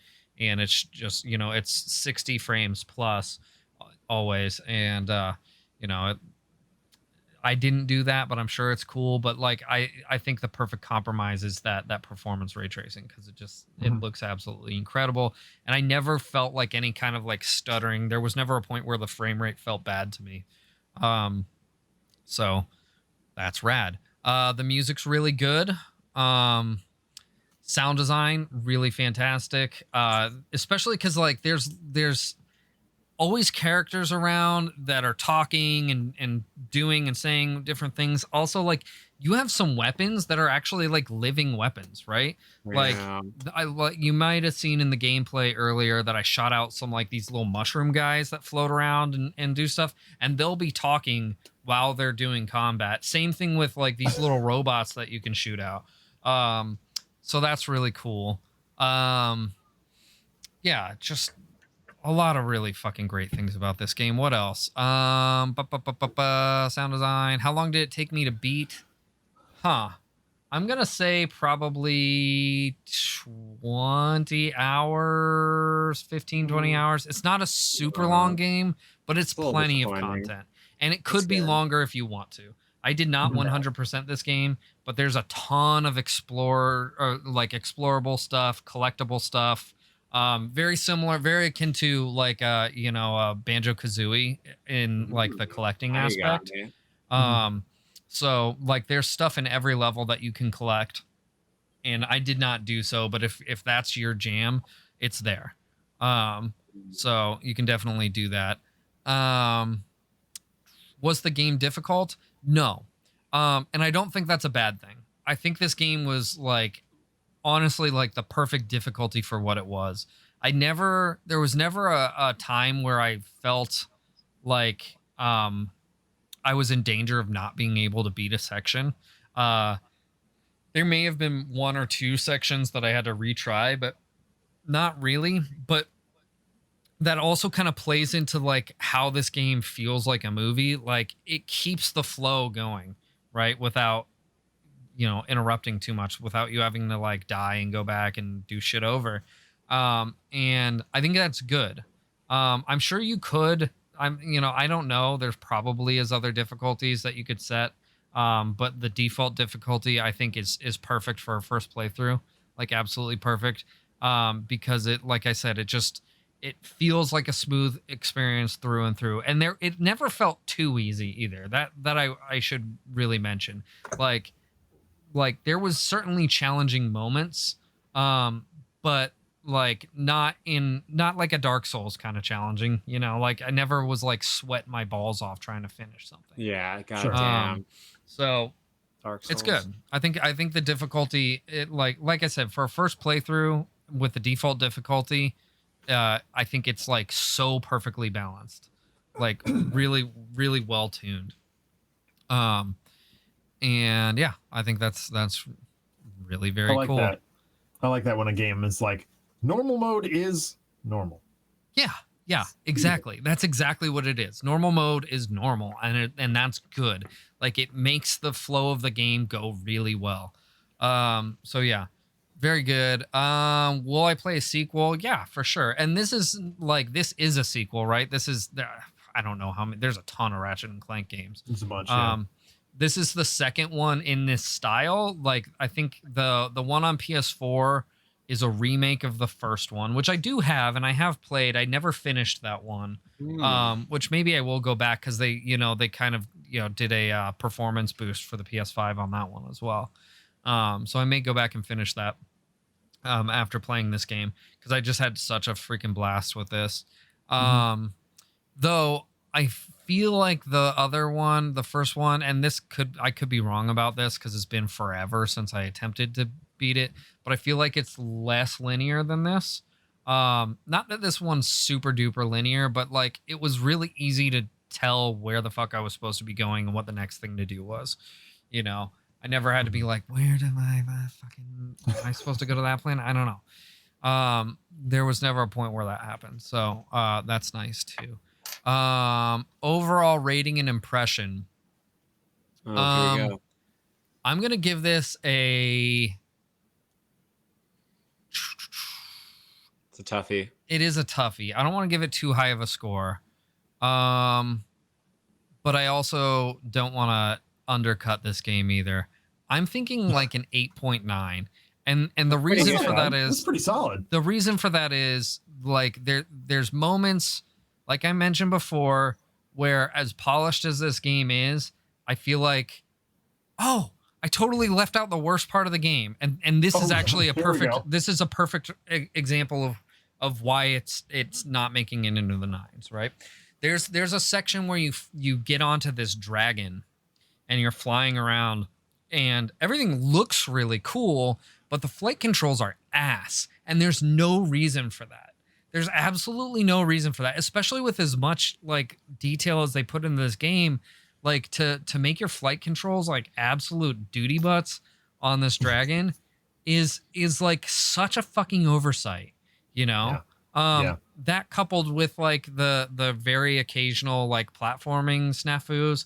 it's just it's 60 frames plus always. And I didn't do that, but I'm sure it's cool. But like I think the perfect compromise is that performance ray tracing, because it looks absolutely incredible. And I never felt like any kind of like stuttering. There was never a point where the frame rate felt bad to me. So that's rad. The music's really good. Sound design really fantastic. Especially because like there's always characters around that are talking and doing and saying different things. Also, like you have some weapons that are actually like living weapons, right? Yeah. Like you might have seen in the gameplay earlier that I shot out some like these little mushroom guys that float around and do stuff, and they'll be talking while they're doing combat. Same thing with like these little robots that you can shoot out. So that's really cool. Yeah, just a lot of really fucking great things about this game. What else? Sound design. How long did it take me to beat? I'm gonna say probably 20 hours, 15, 20 hours. It's not a super long game, but it's plenty of content. And it could be longer if you want to. I did not 100% this game, but there's a ton of explorable stuff, collectible stuff. Very similar, very akin to like Banjo-Kazooie in like the collecting aspect. So like there's stuff in every level that you can collect, and I did not do so, but if that's your jam, it's there. So you can definitely do that. Was the game difficult? No. And I don't think that's a bad thing. I think this game was like honestly like the perfect difficulty for what it was. There was never a time where I felt like I was in danger of not being able to beat a section. There may have been one or two sections that I had to retry, but not really. But that also kind of plays into like how this game feels like a movie. Like it keeps the flow going, right? Without, interrupting too much, without you having to like die and go back and do shit over. And I think that's good. I'm sure you could, I don't know. There's probably is other difficulties that you could set. But the default difficulty I think is perfect for a first playthrough, like absolutely perfect. Because it, like I said, it feels like a smooth experience through and through. And it never felt too easy either. That I should really mention. Like there was certainly challenging moments, but like not like a Dark Souls kind of challenging, like I never was like sweating my balls off trying to finish something. Yeah, goddamn. So Dark Souls. It's good. I think the difficulty, like I said, for a first playthrough with the default difficulty, I think it's like so perfectly balanced, like really, really well tuned. And yeah, I think that's really very cool. That. I like that when a game is like normal mode is normal. Yeah, exactly. That's exactly what it is. Normal mode is normal, and that's good. Like it makes the flow of the game go really well. So yeah, Very good. Will I play a sequel? Yeah, for sure. And this is a sequel, right? This is I don't know how many. There's a ton of Ratchet and Clank games. There's a bunch. Yeah. This is the second one in this style. Like I think the one on PS4 is a remake of the first one, which I do have and I have played. I never finished that one. Which maybe I will go back because they kind of did a performance boost for the PS5 on that one as well. So I may go back and finish that after playing this game because I just had such a freaking blast with this. Though I feel like the other one, the first one, and I could be wrong about this because it's been forever since I attempted to beat it, but I feel like it's less linear than this. Not that this one's super duper linear, but like it was really easy to tell where the fuck I was supposed to be going and what the next thing to do was. I never had to be like, where am I supposed to go to that planet? I don't know. There was never a point where that happened. So that's nice too. Overall rating and impression. Here we go. I'm going to give this a... It's a toughie. It is a toughie. I don't want to give it too high of a score. But I also don't want to undercut this game either. I'm thinking like an 8.9. And the reason for that is... That's pretty solid. The reason for that is like there's moments, like I mentioned before, where as polished as this game is, I feel like, oh, I totally left out the worst part of the game. And this is actually a perfect example of why it's not making it into the nines, right? There's a section where you get onto this dragon and you're flying around and everything looks really cool, but the flight controls are ass. And there's no reason for that. There's absolutely no reason for that, especially with as much like detail as they put into this game. Like to make your flight controls like absolute duty butts on this dragon is like such a fucking oversight, That coupled with like the very occasional like platforming snafus,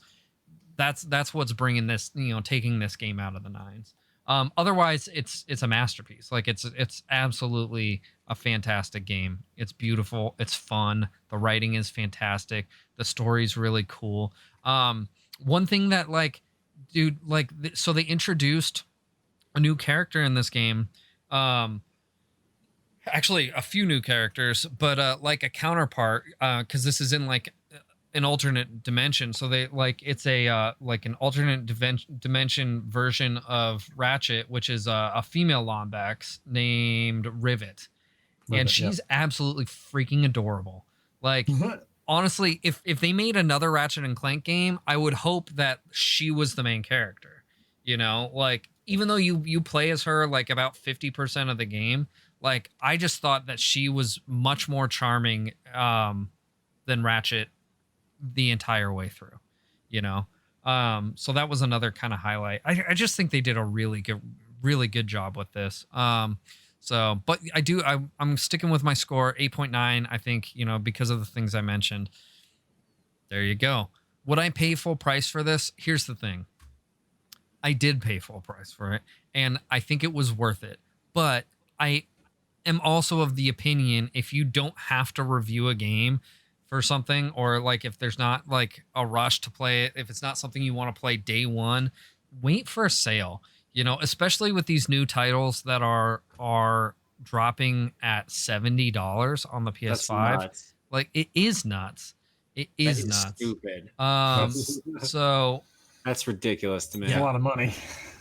that's what's bringing this, taking this game out of the nines. Otherwise it's a masterpiece. Like it's absolutely a fantastic game. It's beautiful. It's fun. The writing is fantastic. The story's really cool. One thing that so they introduced a new character in this game. Actually a few new characters, but like a counterpart, because this is in like an alternate dimension. So they it's a like an alternate dimension version of Ratchet, which is a female Lombax named Rivet. And she's absolutely freaking adorable. Like honestly, if they made another Ratchet and Clank game, I would hope that she was the main character. Like even though you play as her like about 50% of the game, like I just thought that she was much more charming than Ratchet the entire way through, so that was another kind of highlight. I just think they did a really good job with this. But I'm sticking with my score 8.9. I think, because of the things I mentioned. There you go. Would I pay full price for this? Here's the thing. I did pay full price for it, and I think it was worth it. But I am also of the opinion if you don't have to review a game for something, or like if there's not like a rush to play it, if it's not something you want to play day one, wait for a sale. Especially with these new titles that are dropping at $70 on the PS5. Like it is nuts. It is nuts. Stupid. So that's ridiculous to me. It's a lot of money.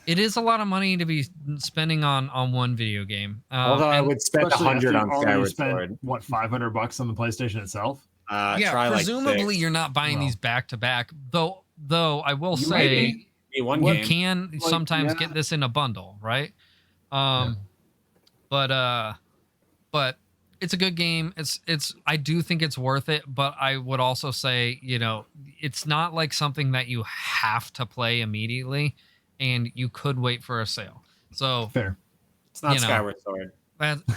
It is a lot of money to be spending on one video game. Although I would spend 100 on Skyward Sword. What, $500 on the PlayStation itself? Presumably you're not buying these back to back. Though I will say you can sometimes get this in a bundle, right? But it's a good game. I do think it's worth it, but I would also say, it's not like something that you have to play immediately, and you could wait for a sale. So fair. It's not Skyward Sword.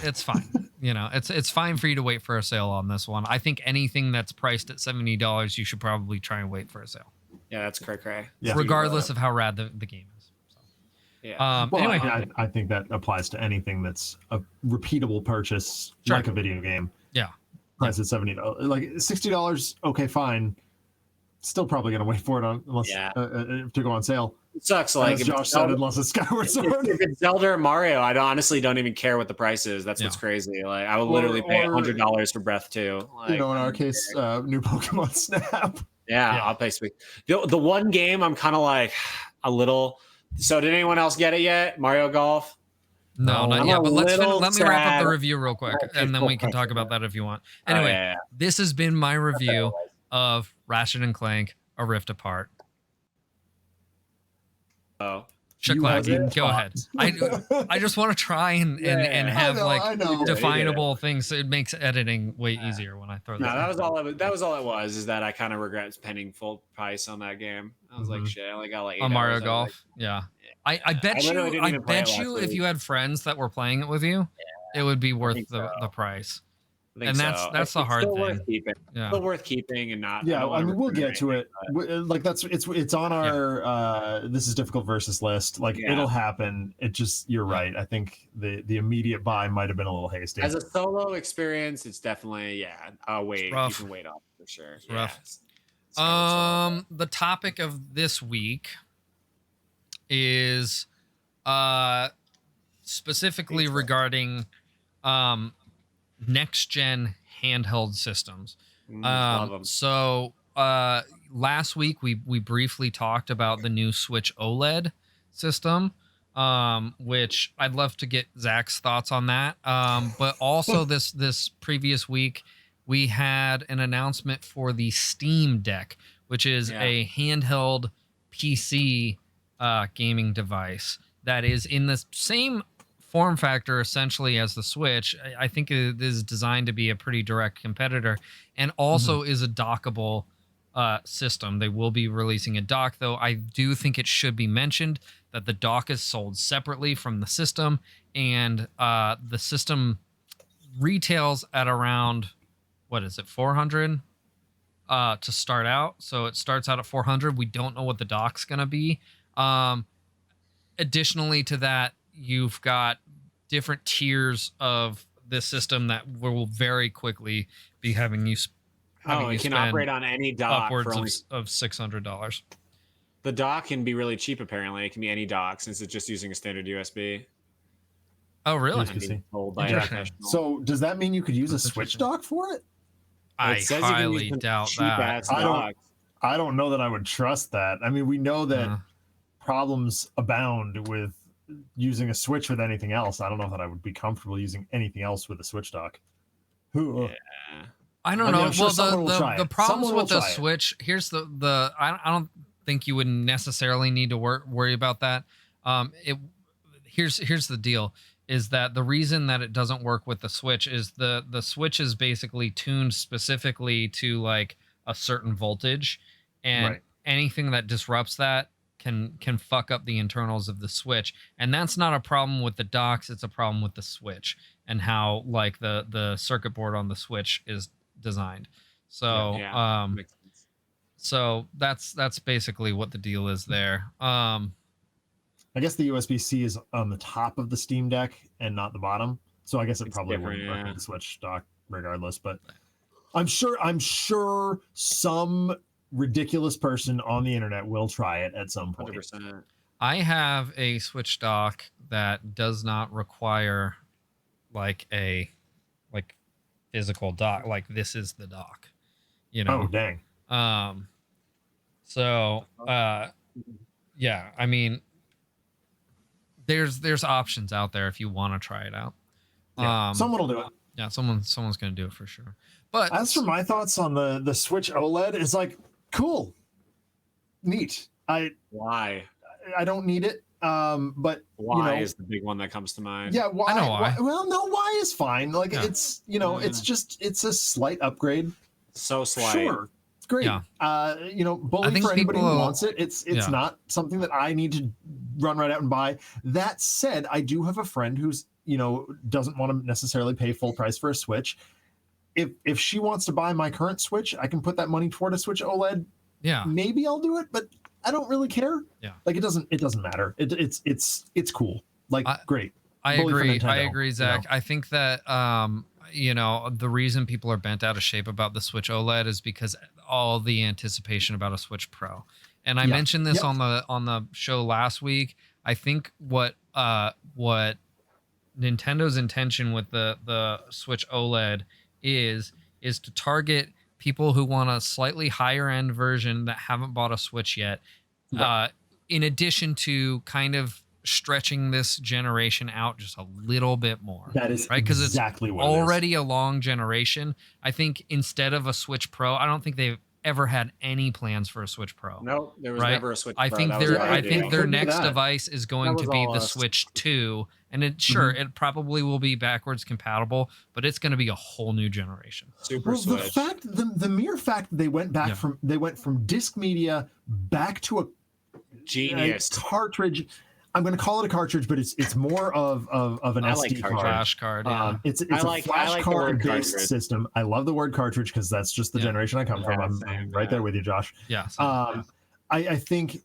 It's fine. It's fine for you to wait for a sale on this one. I think anything that's priced at $70, you should probably try and wait for a sale. Yeah, that's cray. Yeah. Regardless of how rad the game is. So. Yeah. Well, Anyway, I think that applies to anything that's a repeatable purchase, like a video game. Yeah. Price at $70, like $60. Okay, fine. Still probably gonna wait for it unless to go on sale. It sucks. Like as Josh said, unless it's Skyward Sword. If it's Zelda or Mario, I honestly don't even care what the price is. That's what's crazy. Like I would literally pay $100 for Breath 2. Like, in our case, new Pokemon Snap. Yeah, I'll pay sweet. The one game I'm kind of like a little. So did anyone else get it yet? Mario Golf? No, not yet. But let me wrap up the review real quick, and then we can talk about that if you want. Anyway, this has been my review of Ratchet and Clank: A Rift Apart. Oh, Clank, go ahead. I just want to try and have definable things. It makes editing way easier when I throw that. No, that was all it was. Is that I kind of regret spending full price on that game. I was like, shit, I only got like 8 on Mario hours. Golf. I bet you if you had friends that were playing it with you, it would be worth the price. And that's the hard thing. Worth keeping. Yeah. Still worth keeping and not. Yeah, I mean, we'll get to it. Like it's on our this is difficult versus list. Like it'll happen. It just you're right. I think the immediate buy might have been a little hasty. As a solo experience, it's definitely wait. You can wait off for sure. It's rough. The topic of this week is specifically regarding next gen handheld systems. So last week we briefly talked about the new Switch OLED system, which I'd love to get Zach's thoughts on that. But also this previous week we had an announcement for the Steam Deck, which is a handheld PC gaming device that is in the same form factor essentially as the Switch. I think it is designed to be a pretty direct competitor, and also is a dockable system. They will be releasing a dock, though. I do think it should be mentioned that the dock is sold separately from the system, and the system retails at around, what is it, 400 to start out. So it starts out at 400. We don't know what the dock's going to be. Additionally to that, you've got different tiers of this system that will very quickly be having you. It can operate on any dock upwards of $600. The dock can be really cheap. Apparently, it can be any dock since it's just using a standard USB. Oh, really? So does that mean you could use a Switch dock for it? I highly doubt that. I don't know that I would trust that. I mean, we know that problems abound with using a Switch with anything else. I don't know that I would be comfortable using anything else with a Switch dock. I don't know. Sure, well, the problems with the Switch, here's the I don't think you would necessarily need to worry about that. Here's the deal, is that the reason that it doesn't work with the Switch is the Switch is basically tuned specifically to like a certain voltage, and anything that disrupts that can fuck up the internals of the Switch. And that's not a problem with the docks, it's a problem with the Switch and how like the circuit board on the Switch is designed. So so that's basically what the deal is there. I guess the USB-C is on the top of the Steam Deck and not the bottom. So I guess it probably wouldn't work with the Switch dock regardless, but I'm sure some ridiculous person on the internet will try it at some point. 100%. I have a Switch dock that does not require like a physical dock. Like this is the dock, you know. Oh dang. So yeah, I mean there's options out there if you want to try it out. Someone will do it. Yeah, someone's gonna do it for sure. But as for my thoughts on the Switch OLED, it's like cool, neat. Why? I don't need it. But why is the big one that comes to mind? Yeah, why? I know why. Well, no, why is fine. Like it's it's a slight upgrade. So slight. Sure, great. Yeah. Bully for anybody who wants it. It's not something that I need to run right out and buy. That said, I do have a friend who's doesn't want to necessarily pay full price for a Switch. If she wants to buy my current Switch, I can put that money toward a Switch OLED. Yeah. Maybe I'll do it, but I don't really care. Yeah. Like it doesn't matter. It's cool. Like great. I agree, Zach. You know? I think that the reason people are bent out of shape about the Switch OLED is because all the anticipation about a Switch Pro. And I mentioned this on the show last week. I think what Nintendo's intention with the Switch OLED is to target people who want a slightly higher end version that haven't bought a Switch yet. Right. In addition to kind of stretching this generation out just a little bit more. That is right, because exactly it's what already a long generation. I think instead of a Switch Pro, I don't think they've ever had any plans for a Switch Pro. No, there was never a Switch Pro. I think their next device is going to be the Switch 2, and it probably will be backwards compatible, but it's going to be a whole new generation. Super Switch. The mere fact that they went back from disc media back to a genius cartridge. I'm going to call it a cartridge, but it's more of an SD card. Flash card. Yeah. It's a flash card based system. I love the word cartridge because that's just the generation I come from. I'm right there with you, Josh. Yeah. I think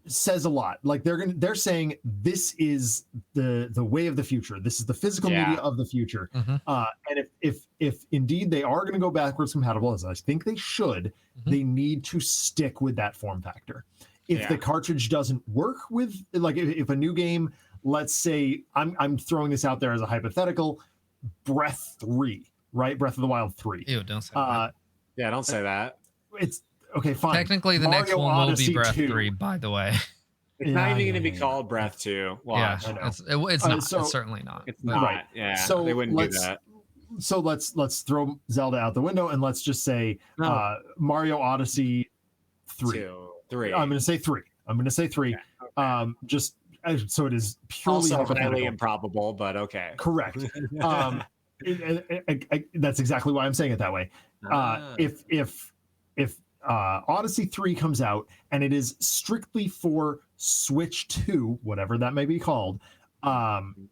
says a lot. Like they're saying this is the way of the future. This is the physical media of the future. And if indeed they are going to go backwards compatible, as I think they should, they need to stick with that form factor. If the cartridge doesn't work with, like, if a new game, let's say, I'm throwing this out there as a hypothetical, Breath 3, right? Breath of the Wild 3. Ew, don't say that. Yeah, don't say that. It's okay, fine. Technically, the next one Odyssey will be Breath 3, by the way. It's not even going to be called Breath 2. Watch. Yeah, it's not. It's certainly not. It's not. Right. Yeah, so they wouldn't do that. So let's throw Zelda out the window and let's just say Mario Odyssey 3. 3. I'm going to say 3. Okay. Just so it is purely also highly improbable, but okay. Correct. That's exactly why I'm saying it that way. If Odyssey 3 comes out and it is strictly for Switch 2, whatever that may be called, and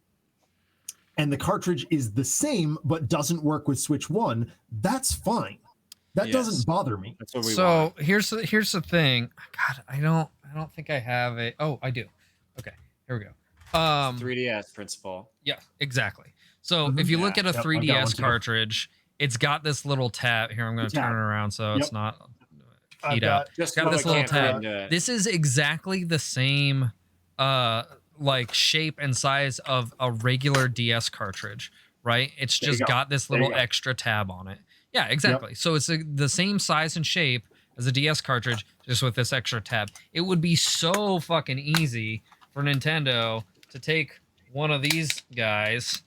the cartridge is the same but doesn't work with Switch 1, that's fine. That doesn't bother me. That's what we want. Here's the thing. God, I don't think I have a. Oh, I do. Okay, here we go. 3DS principle. Yeah, exactly. So if you look at a 3DS cartridge, it's got this little tab. Here, I'm going to turn it around so it's not keyed out. It's got this little tab. This is exactly the same like shape and size of a regular DS cartridge, right? It's just got this little extra tab on it. Yeah, exactly. Yep. So it's the same size and shape as a DS cartridge, just with this extra tab. It would be so fucking easy for Nintendo to take one of these guys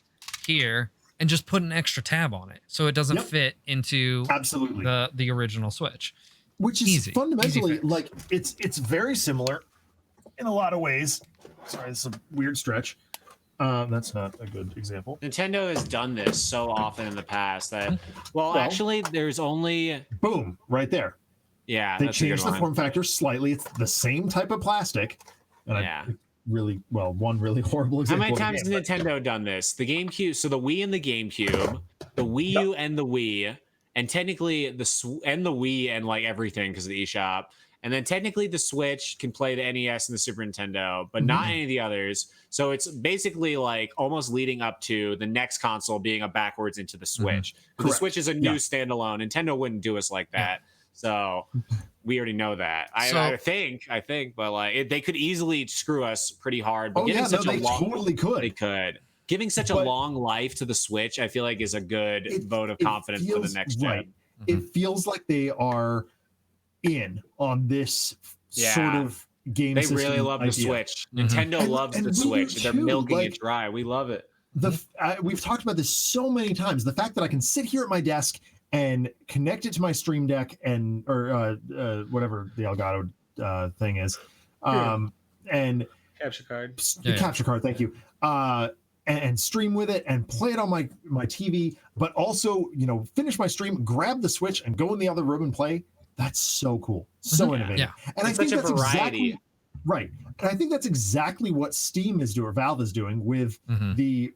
here and just put an extra tab on it, so it doesn't fit into the original Switch. Which is fundamentally like it's very similar in a lot of ways. Sorry, it's a weird stretch. That's not a good example. Nintendo has done this so often in the past that, well actually, there's only boom right there. Yeah, they changed the form factor slightly. It's the same type of plastic. And one really horrible example. How many times has Nintendo done this? The GameCube, so the Wii and the GameCube, the Wii U and the Wii, and technically the Wii and like everything because of the eShop. And then technically the Switch can play the NES and the Super Nintendo, but not any of the others. So it's basically like almost leading up to the next console being a backwards into the Switch. The Switch is a new standalone. Nintendo wouldn't do us like that. So we already know that. I think, but like they could easily screw us pretty hard. But totally could. They could. Giving such a long life to the Switch, I feel like is a good vote of confidence for the next gen. It feels like they are in on this sort of game they system really love the Switch. Nintendo loves the Switch. They're milking it dry. We love it. We've talked about this so many times. The fact that I can sit here at my desk and connect it to my Stream Deck or whatever the Elgato thing is, and capture card. Capture card. Thank you. And stream with it and play it on my TV, but also finish my stream, grab the Switch, and go in the other room and play. That's so cool, so innovative. Yeah. And it's I think that's exactly right. And I think that's exactly what Steam is doing, or Valve is doing with the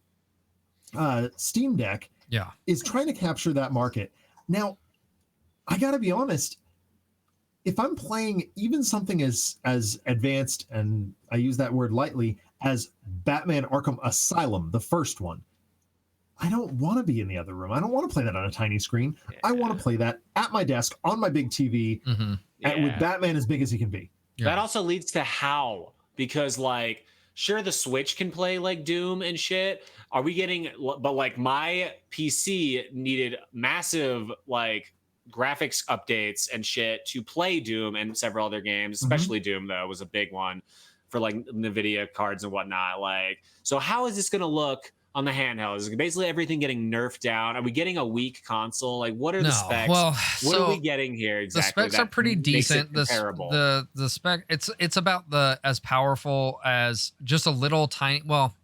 Steam Deck. Yeah, is trying to capture that market. Now, I got to be honest. if I'm playing even something as advanced, and I use that word lightly, as Batman Arkham Asylum, the first one, I don't want to be in the other room. I don't want to play that on a tiny screen. Yeah. I want to play that at my desk on my big TV with Batman as big as he can be. Yeah. That also leads to how, because like, sure, the Switch can play like Doom and shit. Are we getting, but like my PC needed massive like graphics updates and shit to play Doom and several other games, especially Doom though was a big one for like NVIDIA cards and whatnot. Like, so how is this going to look on the handheld? Is basically everything getting nerfed down? Are we getting a weak console? Like, what are the specs? Well, what are we getting here exactly? The specs are pretty decent. The spec, it's about as powerful as just a little tiny. Well,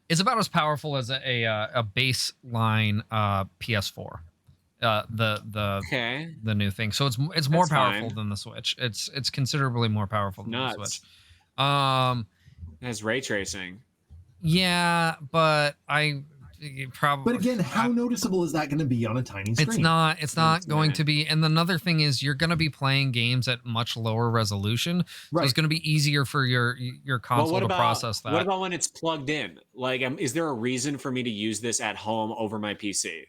it's about as powerful as a baseline PS4. The new thing. So it's more powerful than the Switch. It's considerably more powerful than the Switch. It has ray tracing. Yeah, but probably. But again, how noticeable is that going to be on a tiny screen? It's not going to be. And another thing is, you're going to be playing games at much lower resolution, so it's going to be easier for your console to process that. What about when it's plugged in? Like, is there a reason for me to use this at home over my PC?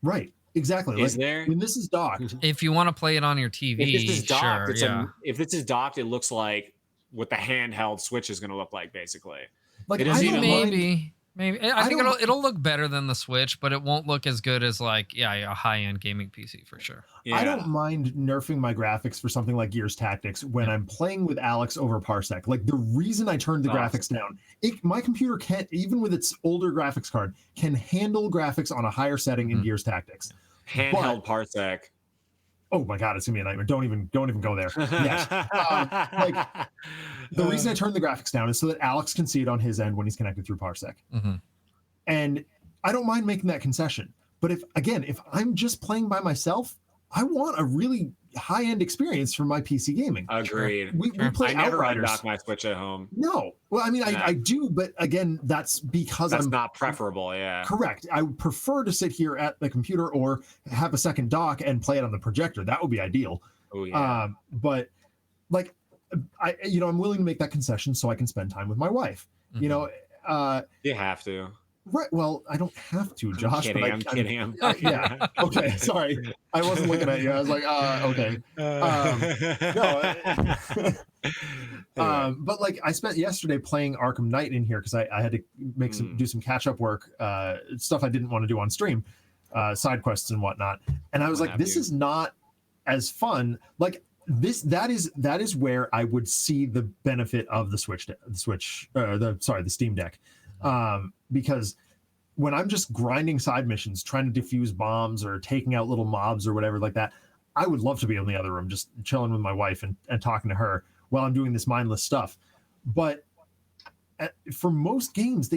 Right. Exactly. Is there? When this is docked, if you want to play it on your TV, if this is docked, sure, if this is docked, it looks like what the handheld Switch is going to look like, basically. Like, maybe. I think it'll look better than the Switch, but it won't look as good as like a high-end gaming PC for sure. Yeah. I don't mind nerfing my graphics for something like Gears Tactics when I'm playing with Alex over Parsec. Like, the reason I turned the graphics down, my computer can't, even with its older graphics card, can handle graphics on a higher setting in Gears Tactics. Handheld Parsec. Oh my God, it's gonna be a nightmare. Don't even go there. Yes. Like, the reason I turned the graphics down is so that Alex can see it on his end when he's connected through Parsec. And I don't mind making that concession. But if I'm just playing by myself, I want a really high-end experience for my PC gaming. Agreed. We play Outriders. I never undock my Switch at home. No. Well, I mean, I do, but again, that's because that's not preferable. Yeah. Correct. I would prefer to sit here at the computer or have a second dock and play it on the projector. That would be ideal. Oh yeah. But like, I'm willing to make that concession so I can spend time with my wife. You have to. Right. Well, I don't have to, Josh. I'm kidding. Yeah. Okay. Sorry. I wasn't looking at you. I was like, okay. No. But like, I spent yesterday playing Arkham Knight in here because I had to make do some catch up work, stuff I didn't want to do on stream, side quests and whatnot. And I was like, this is not as fun. Like that is where I would see the benefit of the the Steam Deck. Because when I'm just grinding side missions, trying to defuse bombs or taking out little mobs or whatever like that, I would love to be in the other room, just chilling with my wife and talking to her while I'm doing this mindless stuff. But for most games,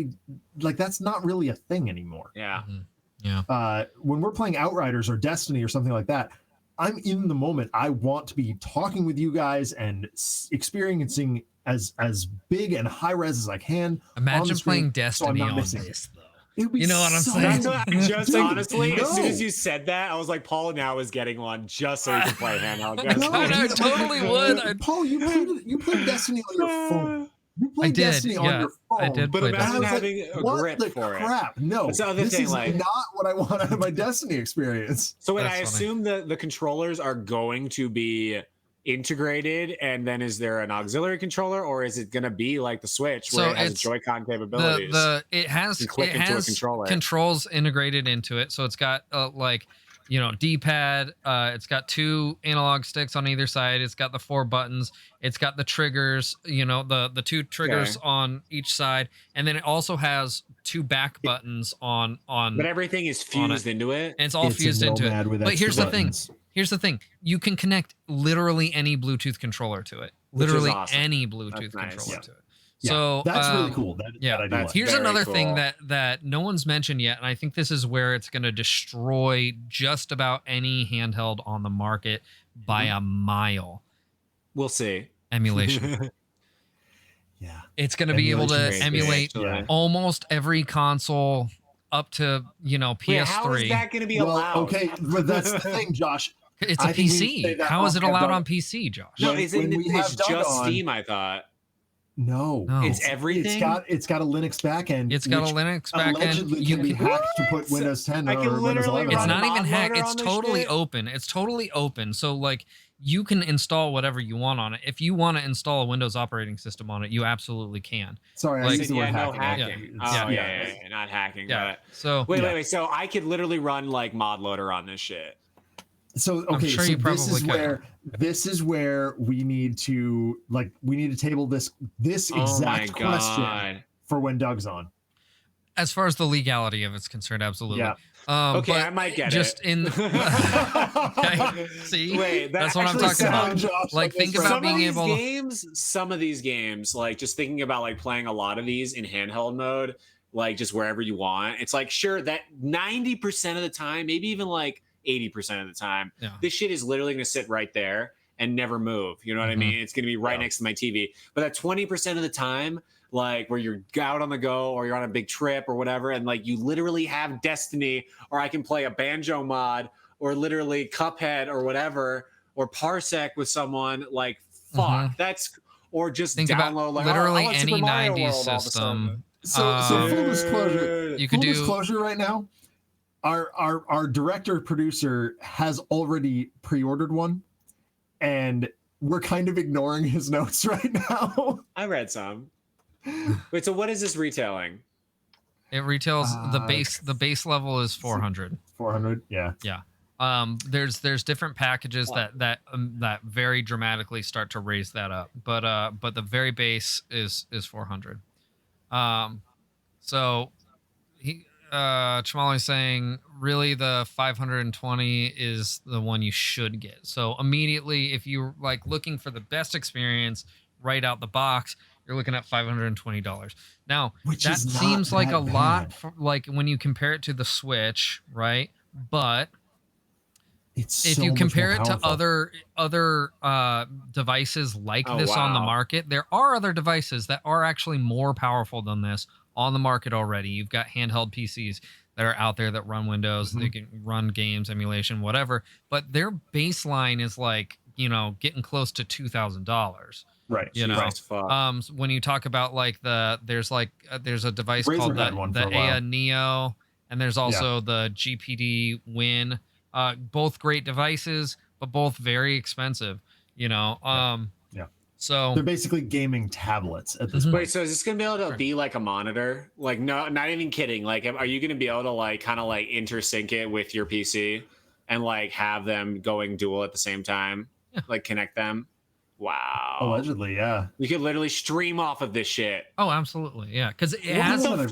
that's not really a thing anymore. Yeah. Yeah. When we're playing Outriders or Destiny or something like that, I'm in the moment. I want to be talking with you guys and experiencing as big and high res as I can. Imagine playing Destiny on this, though. You know what I'm saying? That's what I just honestly, as soon as you said that, I was like, Paul now is getting one just so he can play handheld. I totally would. Paul, you played Destiny on your phone. You played Destiny on your phone. I did, but imagine having a what grip the for crap? it. No, this thing, is not what I want out of my Destiny experience. So wait, I assume the controllers are going to be integrated, and then is there an auxiliary controller, or is it going to be like the Switch where it has Joy-Con capabilities? It has controls integrated into it, so it's got D-pad, it's got 2 analog sticks on either side, it's got the 4 buttons, it's got the triggers, the 2 triggers on each side, and then it also has 2 back buttons on but everything is fused into it, and it's all fused into it. But here's the thing, you can connect literally any Bluetooth controller to it, any Bluetooth controller to it. Yeah, so that's really cool. Here's another thing that no one's mentioned yet, and I think this is where it's going to destroy just about any handheld on the market by a mile. We'll see. Emulation. Yeah, it's going to be able to emulate almost every console up to PS3. Wait, how is that going to be allowed? Okay, but that's the thing, Josh. It's a PC. How is it allowed on PC, Josh? No, it's just Steam, I thought. No, it's everything. It's got a Linux backend. It's got a Linux backend. Allegedly can be hacked to put Windows 10 or Windows 11. It's not even hacked. It's totally open. It's totally open. So like you can install whatever you want on it. If you want to install a Windows operating system on it, you absolutely can. Sorry, like, I used the word no hacking. hacking. Not hacking. Yeah. So wait. So I could literally run like mod loader on this shit. So okay, sure so this is where we need to table this exact question for when Doug's on. As far as the legality of it's concerned, absolutely. Yeah. Okay, I might get just it. in. Okay. See, that's what I'm talking about. Like, think about being able. Some of these games, like just thinking about like playing a lot of these in handheld mode, like just wherever you want. It's like sure that 90% of the time, maybe even like 80% of the time, this shit is literally going to sit right there and never move. You know what I mean? It's going to be right next to my TV. But that 20% of the time, like where you're out on the go or you're on a big trip or whatever, and like you literally have Destiny, or I can play a banjo mod, or literally Cuphead or whatever, or Parsec with someone, like fuck, that's, or just think download about literally any 90s system. So full disclosure, you could do disclosure right now. Our director producer has already pre-ordered one, and we're kind of ignoring his notes right now. I read some. Wait, so what is this retailing? It retails the base level is 400. 400, yeah. There's different packages that very dramatically start to raise that up, but the very base is 400. So he. Chamali's saying really the 520 is the one you should get. So immediately, if you're like looking for the best experience right out the box, you're looking at $520. Now that seems like a lot for, like when you compare it to the Switch, right? But if you compare it to other devices like this on the market, there are other devices that are actually more powerful than this on the market already. You've got handheld PCs that are out there that run Windows, they can run games, emulation, whatever, but their baseline is like, getting close to $2,000. Right. When you talk about like there's a device called the Aya Neo, and there's also the GPD Win, both great devices, but both very expensive, So they're basically gaming tablets at this point. Wait, so is this gonna be able to be like a monitor? Like, no, not even kidding. Like, are you gonna be able to like kind of like intersync it with your PC and like have them going dual at the same time? Like connect them? Wow. Allegedly, yeah. You could literally stream off of this shit. Oh, absolutely, yeah. Because it has a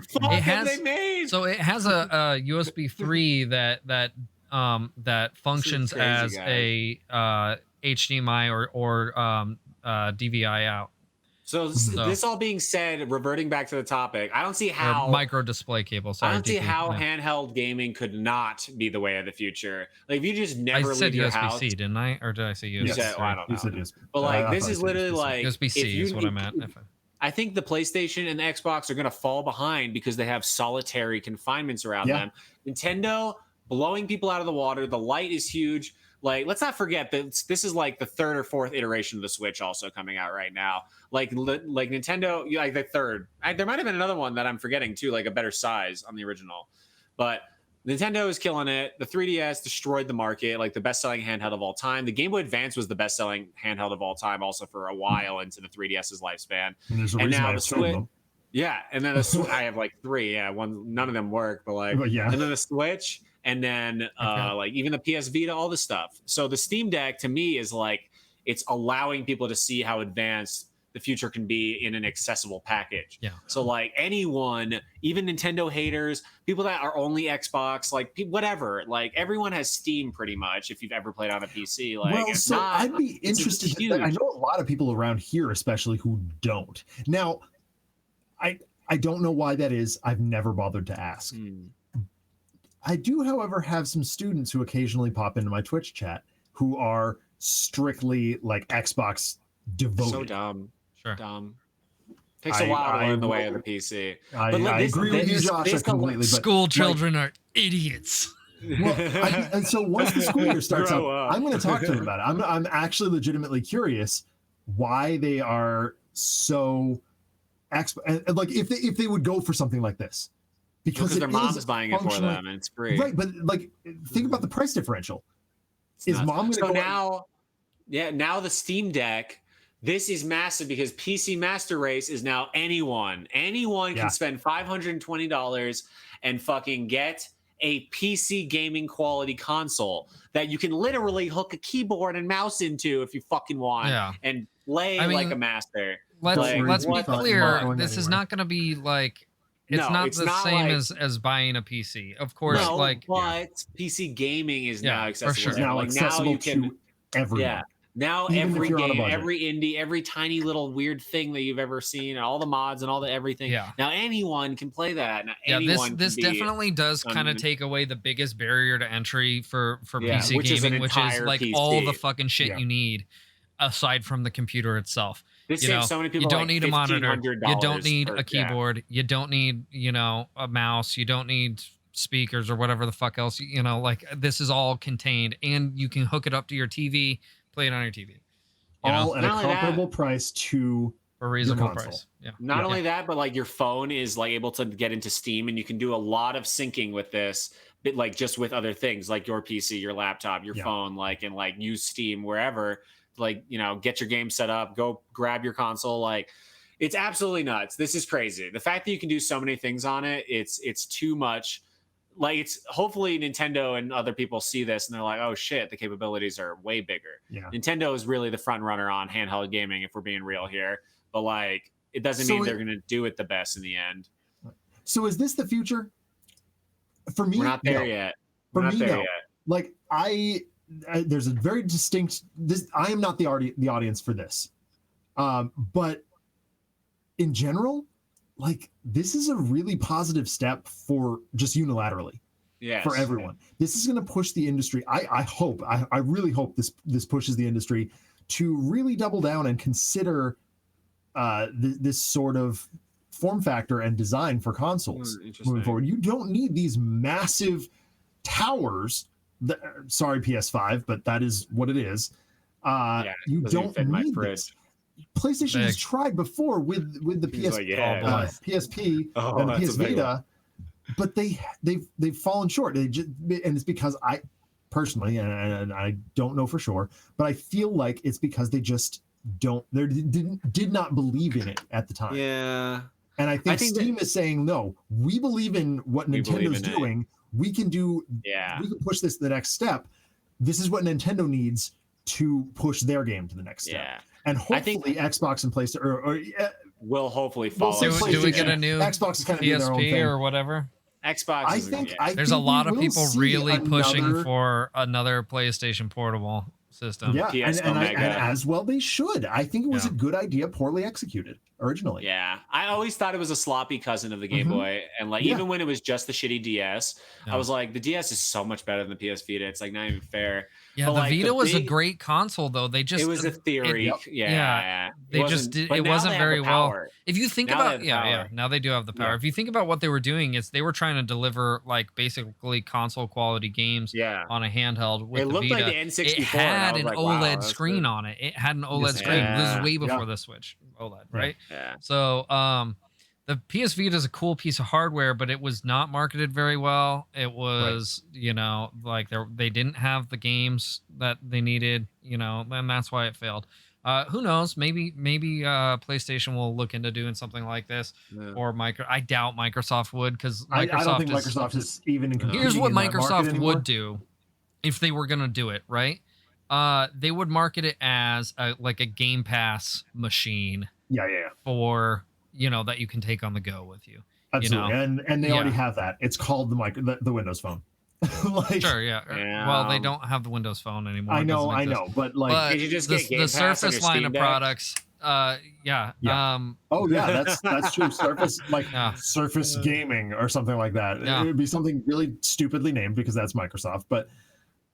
USB 3 that functions as a HDMI or DVI out. So this all being said, reverting back to the topic, I don't see how micro display cable. Sorry, I don't see how handheld gaming could not be the way of the future. Like if you just never leave your house. I said USB-C, didn't I? Or did I say USB? Yes. I don't know. But like this is literally like USB-C is what I meant. I think the PlayStation and the Xbox are going to fall behind because they have solitary confinements around them. Nintendo blowing people out of the water. The light is huge. Like, let's not forget that this is like the third or fourth iteration of the Switch also coming out right now. Like Nintendo, like the third. There might have been another one that I'm forgetting too, like a better size on the original. But Nintendo is killing it. The 3DS destroyed the market, like the best-selling handheld of all time. The Game Boy Advance was the best-selling handheld of all time, also for a while into the 3DS's lifespan. And now the Switch. Yeah, and then the Switch. I have like three. Yeah, none of them work, but like, and then the Switch. And then like even the PS Vita, all this stuff. So the Steam Deck to me is like it's allowing people to see how advanced the future can be in an accessible package. Yeah. So like anyone, even Nintendo haters, people that are only Xbox, like whatever, like everyone has Steam pretty much. If you've ever played on a PC, like well, so not, I'd be interested. I know a lot of people around here, especially who don't. Now, I don't know why that is. I've never bothered to ask. I do, however, have some students who occasionally pop into my Twitch chat who are strictly like Xbox devoted. So dumb. Sure. Dumb. Takes a while to learn the way of the PC. I agree with you, Josh, completely. School children are idiots. Well, and so once the school year starts up, I'm going to talk to them about it. I'm actually legitimately curious why they are so and like if they would go for something like this, because their mom's buying it for them and it's free, right? But like, think about the price differential. Is mom going to go now? Yeah, now the Steam Deck. This is massive because PC Master Race is now anyone can spend $520 and fucking get a PC gaming quality console that you can literally hook a keyboard and mouse into if you fucking want and play like a master. Let's be clear. This is not going to be like it's not the same as buying a PC. Of course, PC gaming is now accessible. For sure. Now accessible to everyone. Yeah. Now even every game, every indie, every tiny little weird thing that you've ever seen, and all the mods and all the everything. Yeah. Now anyone can play that. Now this definitely does kind of take away the biggest barrier to entry for PC gaming, which is like PC. All the fucking shit you need aside from the computer itself. This saves so many people. You don't need a monitor. You don't need a keyboard. Yeah. You don't need a mouse. You don't need speakers or whatever the fuck else. Like this is all contained, and you can hook it up to your TV. Play it on your TV. All at a comparable price to a reasonable price. Yeah. Not only that, but like your phone is like able to get into Steam, and you can do a lot of syncing with this, but like just with other things like your PC, your laptop, your phone, and use Steam wherever. Get your game set up, go grab your console. Like, it's absolutely nuts. This is crazy. The fact that you can do so many things on it, it's too much. Like, it's hopefully Nintendo and other people see this and they're like, oh shit, the capabilities are way bigger. Yeah. Nintendo is really the front runner on handheld gaming, if we're being real here. But like, it doesn't mean they're going to do it the best in the end. So is this the future? For me, we're not there yet. For me, no. Like there's a very distinct. I am not the audience for this, but in general. Like, this is a really positive step for just unilaterally for everyone. This is going to push the industry. I really hope this pushes the industry to really double down and consider this sort of form factor and design for consoles moving forward. You don't need these massive towers. Sorry, PS5, but that is what it is. You don't need this. PlayStation has tried before with the PSP and the PS Vita, but they've fallen short. And it's because I personally, and I don't know for sure, but I feel like it's because they just did not believe in it at the time. Yeah, and I think Steam is saying, no, we believe in what Nintendo's doing. We can do. Yeah, we can push this to the next step. This is what Nintendo needs to push their game to the next step. Yeah. And hopefully Xbox and PlayStation will hopefully follow. Do we get a new Xbox is kind of PSP or whatever? Xbox. I think there's a lot of people really pushing for another PlayStation Portable system. Yeah, and as well they should. I think it was a good idea, poorly executed originally. Yeah, I always thought it was a sloppy cousin of the Game Boy, and even when it was just the shitty DS, I was like, the DS is so much better than the PS Vita. It's like not even fair. Yeah, but the Vita was a great console, though. It was a theory. It wasn't very well. If you think about, now they do have the power. If you think about what they were doing, is they were trying to deliver like basically console quality games on a handheld with the Vita. Like the N64. It had an OLED screen on it. It had an OLED screen. This is way before the Switch OLED, right? Yeah. So, the PS Vita is a cool piece of hardware, but it was not marketed very well. It was, like they didn't have the games that they needed, and that's why it failed. Who knows? Maybe PlayStation will look into doing something like this, or I doubt Microsoft would, because Microsoft I don't think Microsoft is even in. Here's what Microsoft would do if they were gonna do it, right? They would market it as like a Game Pass machine. Yeah. For that you can take on the go with you. Absolutely. And they already have that. It's called the Windows Phone. Sure, yeah. Well, they don't have the Windows Phone anymore. I know, but like you just get the Surface line of products. Oh yeah, that's true. Surface Surface Gaming or something like that. It would be something really stupidly named because that's Microsoft, but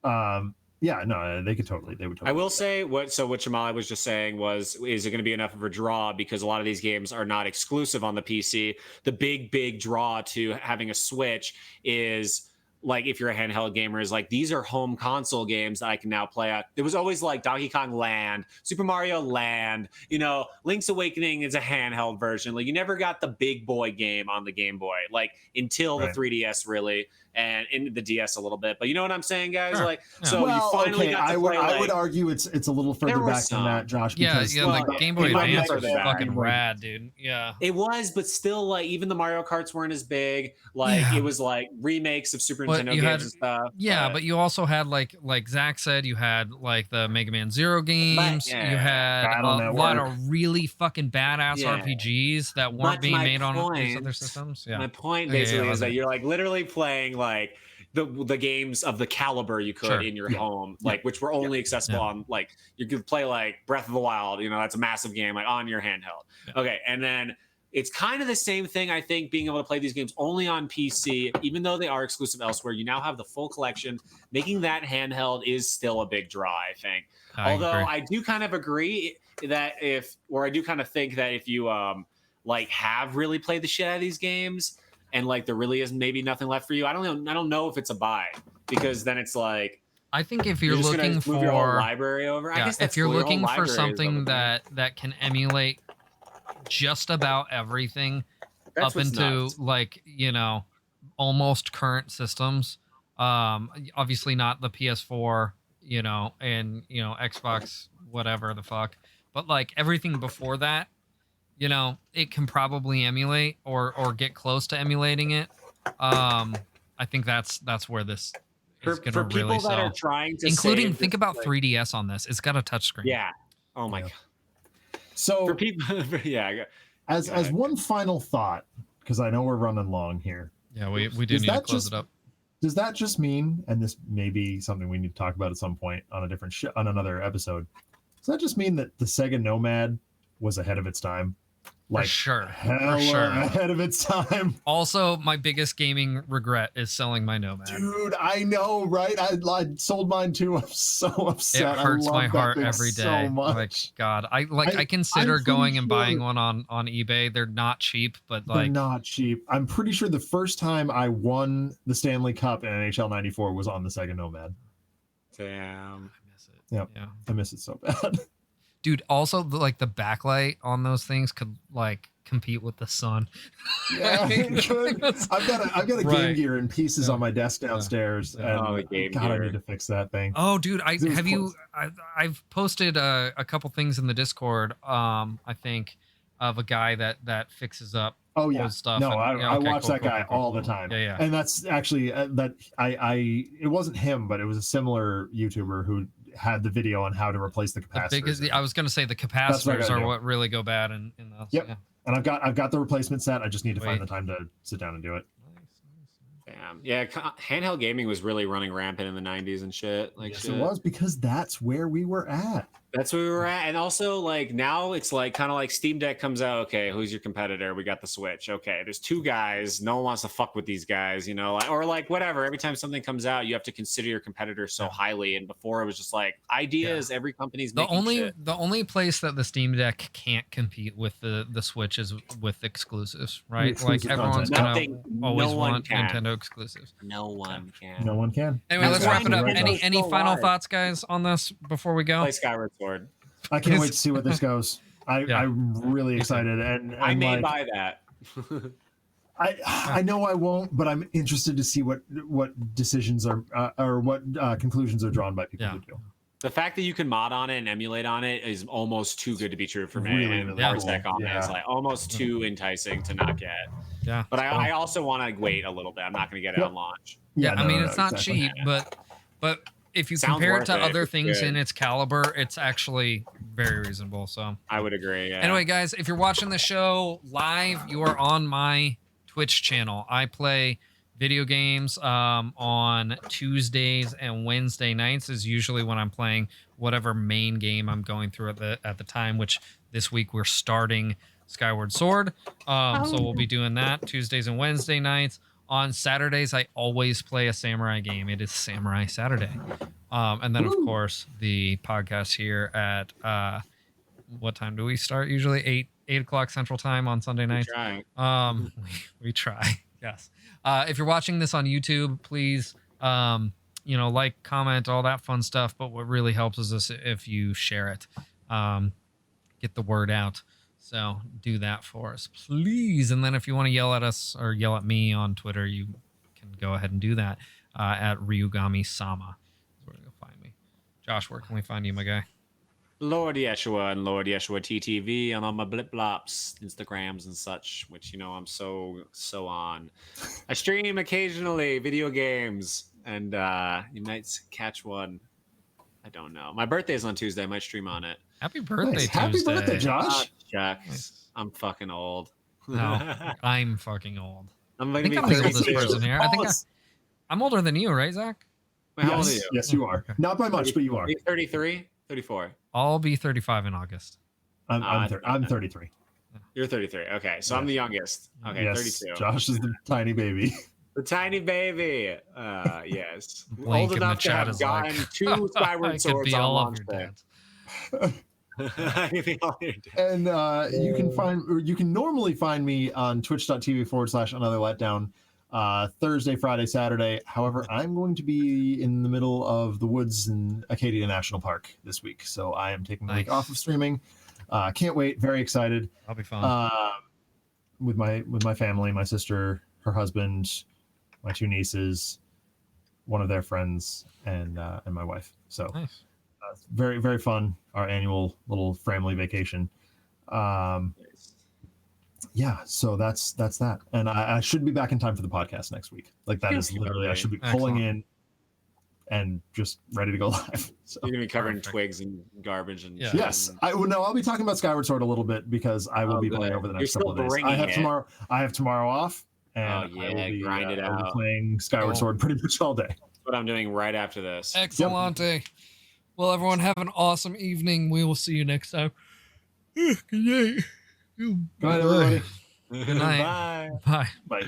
they would totally. I will say what Shamali was just saying is it going to be enough of a draw, because a lot of these games are not exclusive on the PC. The big draw to having a Switch is like if you're a handheld gamer, is like these are home console games that I can now play at. There was always like Donkey Kong Land, Super Mario Land, you know, Link's Awakening is a handheld version. Like you never got the big boy game on the Game Boy, like until the 3DS really, and in the DS a little bit. But you know what I'm saying, guys? Sure. Like so you finally got to play. I would argue it's a little further back than that, Josh. Because, the Game Boy Advance was fucking rad, dude. Yeah, it was, but still, like even the Mario Karts weren't as big. Like it was like remakes of Super Nintendo games and stuff. Yeah, but you also had like Zach said, you had like the Mega Man Zero games. You had a lot of really fucking badass RPGs that weren't being made on these other systems. Yeah. My point basically is that you're like literally playing like the games of the caliber you could in your home, like which were only accessible on like you could play like Breath of the Wild. You know, that's a massive game like on your handheld. Okay, and then. It's kind of the same thing, I think, being able to play these games only on PC, even though they are exclusive elsewhere. You now have the full collection. Making that handheld is still a big draw, I think. Although I do kind of agree that I do kind of think that if you like have really played the shit out of these games and like there really is maybe nothing left for you, I don't know if it's a buy, because then it's like I think if you're looking for your whole library over, I guess if you're looking for something that can emulate just about everything up into like, you know, almost current systems, obviously not the PS4, you know, and you know, Xbox whatever the fuck, but like everything before that, you know, it can probably emulate or get close to emulating it. I think that's where this is going to really sell. That are trying to including think about 3DS on this. It's got a touchscreen. Yeah. Oh my god. So for people as one final thought, because I know we're running long here. Yeah, we do need to close it up. Does that just mean, and this may be something we need to talk about at some point on a different on another episode, does that just mean that the Sega Nomad was ahead of its time? Like, for sure. Ahead of its time. Also, my biggest gaming regret is selling my Nomad. Dude, I know, right? I sold mine too. I'm so upset. It hurts my heart every day. So much. Like, God, I consider going and buying one on eBay. They're not cheap, but like they're not cheap. I'm pretty sure the first time I won the Stanley Cup in NHL '94 was on the Sega Nomad. Damn, I miss it. Yep. Yeah, I miss it so bad. Dude, also like the backlight on those things could like compete with the sun. Yeah, I've got a Game Gear in pieces on my desk downstairs. And I need to fix that thing. Oh, dude, I've posted a couple things in the Discord. I think of a guy that fixes up old stuff. No, I watch that guy all the time. Yeah. And that's actually that it wasn't him, but it was a similar YouTuber who had the video on how to replace the capacitors. I was going to say the capacitors are what really go bad in those. Yep. Yeah. And I've got the replacement set. I just need to find the time to sit down and do it. Damn. Yeah, handheld gaming was really running rampant in the 90s and shit. Like, yes, it was, because that's where we were at. That's where we were at. And also, like, now it's like kind of like Steam Deck comes out. Okay, who's your competitor? We got the Switch. Okay, there's two guys. No one wants to fuck with these guys, you know, or like whatever. Every time something comes out, you have to consider your competitor so highly. And before it was just like ideas. Every company's making shit. The only place that the Steam Deck can't compete with the Switch is with exclusives, right? Like everyone's gonna always want Nintendo exclusives. No one can. No one can. Anyway, let's wrap it up. Any final thoughts, guys, on this before we go? Play Skyward Sword. I can't wait to see where this goes. I'm really excited, and I may buy that. I know I won't, but I'm interested to see what decisions are or what conclusions are drawn by people who do. The fact that you can mod on it and emulate on it is almost too good to be true for me. Really, and Parsec on it is like almost too enticing to not get. Yeah, but I also want to wait a little bit. I'm not going to get it on launch. Yeah, I mean it's not cheap, but if you compare it to other things in its caliber, it's actually very reasonable. So I would agree. Yeah. Anyway, guys, if you're watching the show live, you are on my Twitch channel. I play video games on Tuesdays and Wednesday nights is usually when I'm playing whatever main game I'm going through at the time, which this week we're starting Skyward Sword. So we'll be doing that Tuesdays and Wednesday nights. On Saturdays, I always play a samurai game. It is Samurai Saturday. And then, of course, the podcast here at what time do we start? Usually 8 o'clock Central Time on Sunday night. We try. We try. Yes. If you're watching this on YouTube, please, like, comment, all that fun stuff. But what really helps is if you share it, get the word out. So do that for us, please. And then if you want to yell at us or yell at me on Twitter, you can go ahead and do that at Ryugami Sama. That's where you'll find me. Josh, where can we find you, my guy? Lord Yeshua and Lord Yeshua TTV on all my blip blops, Instagrams and such, which I'm so on. I stream occasionally video games, and you might catch one. I don't know. My birthday is on Tuesday. I might stream on it. Happy birthday, Tuesday. Happy birthday, Josh. Nice. I'm fucking old. No, I'm fucking old. I'm the oldest person here. I think I'm older than you, right, Zach? Wait, how old are you? Yes, you are. Not by much, but you are. 33? 34. I'll be 35 in August. I'm 33. You're 33. Okay, so I'm the youngest. Okay, yes, 32. Josh is the tiny baby. The tiny baby. Yes. Blink Old enough to have gotten 2 Skyward Swords on launch day. And you can normally find me on twitch.tv/another letdown Thursday, Friday, Saturday. However, I'm going to be in the middle of the woods in Acadia National Park this week, so I am taking the week off of streaming. Can't wait. Very excited. I'll be fun. With my family, my sister, her husband, my 2 nieces, one of their friends, and my wife. So nice. Very, very fun. Our annual little family vacation. Yeah, so that's that. And I should be back in time for the podcast next week. Like, that is literally, I should be pulling in and just ready to go live. So. You're gonna be covering twigs and garbage and yes. I'll be talking about Skyward Sword a little bit because I will be playing over the next couple of days. I have tomorrow off, and I will be, grind it out. I'll be playing Skyward Sword pretty much all day. That's what I'm doing right after this. Excellente. Yep. Well, everyone, have an awesome evening. We will see you next time. Good night. Good night, everybody. Good night. Bye. Bye.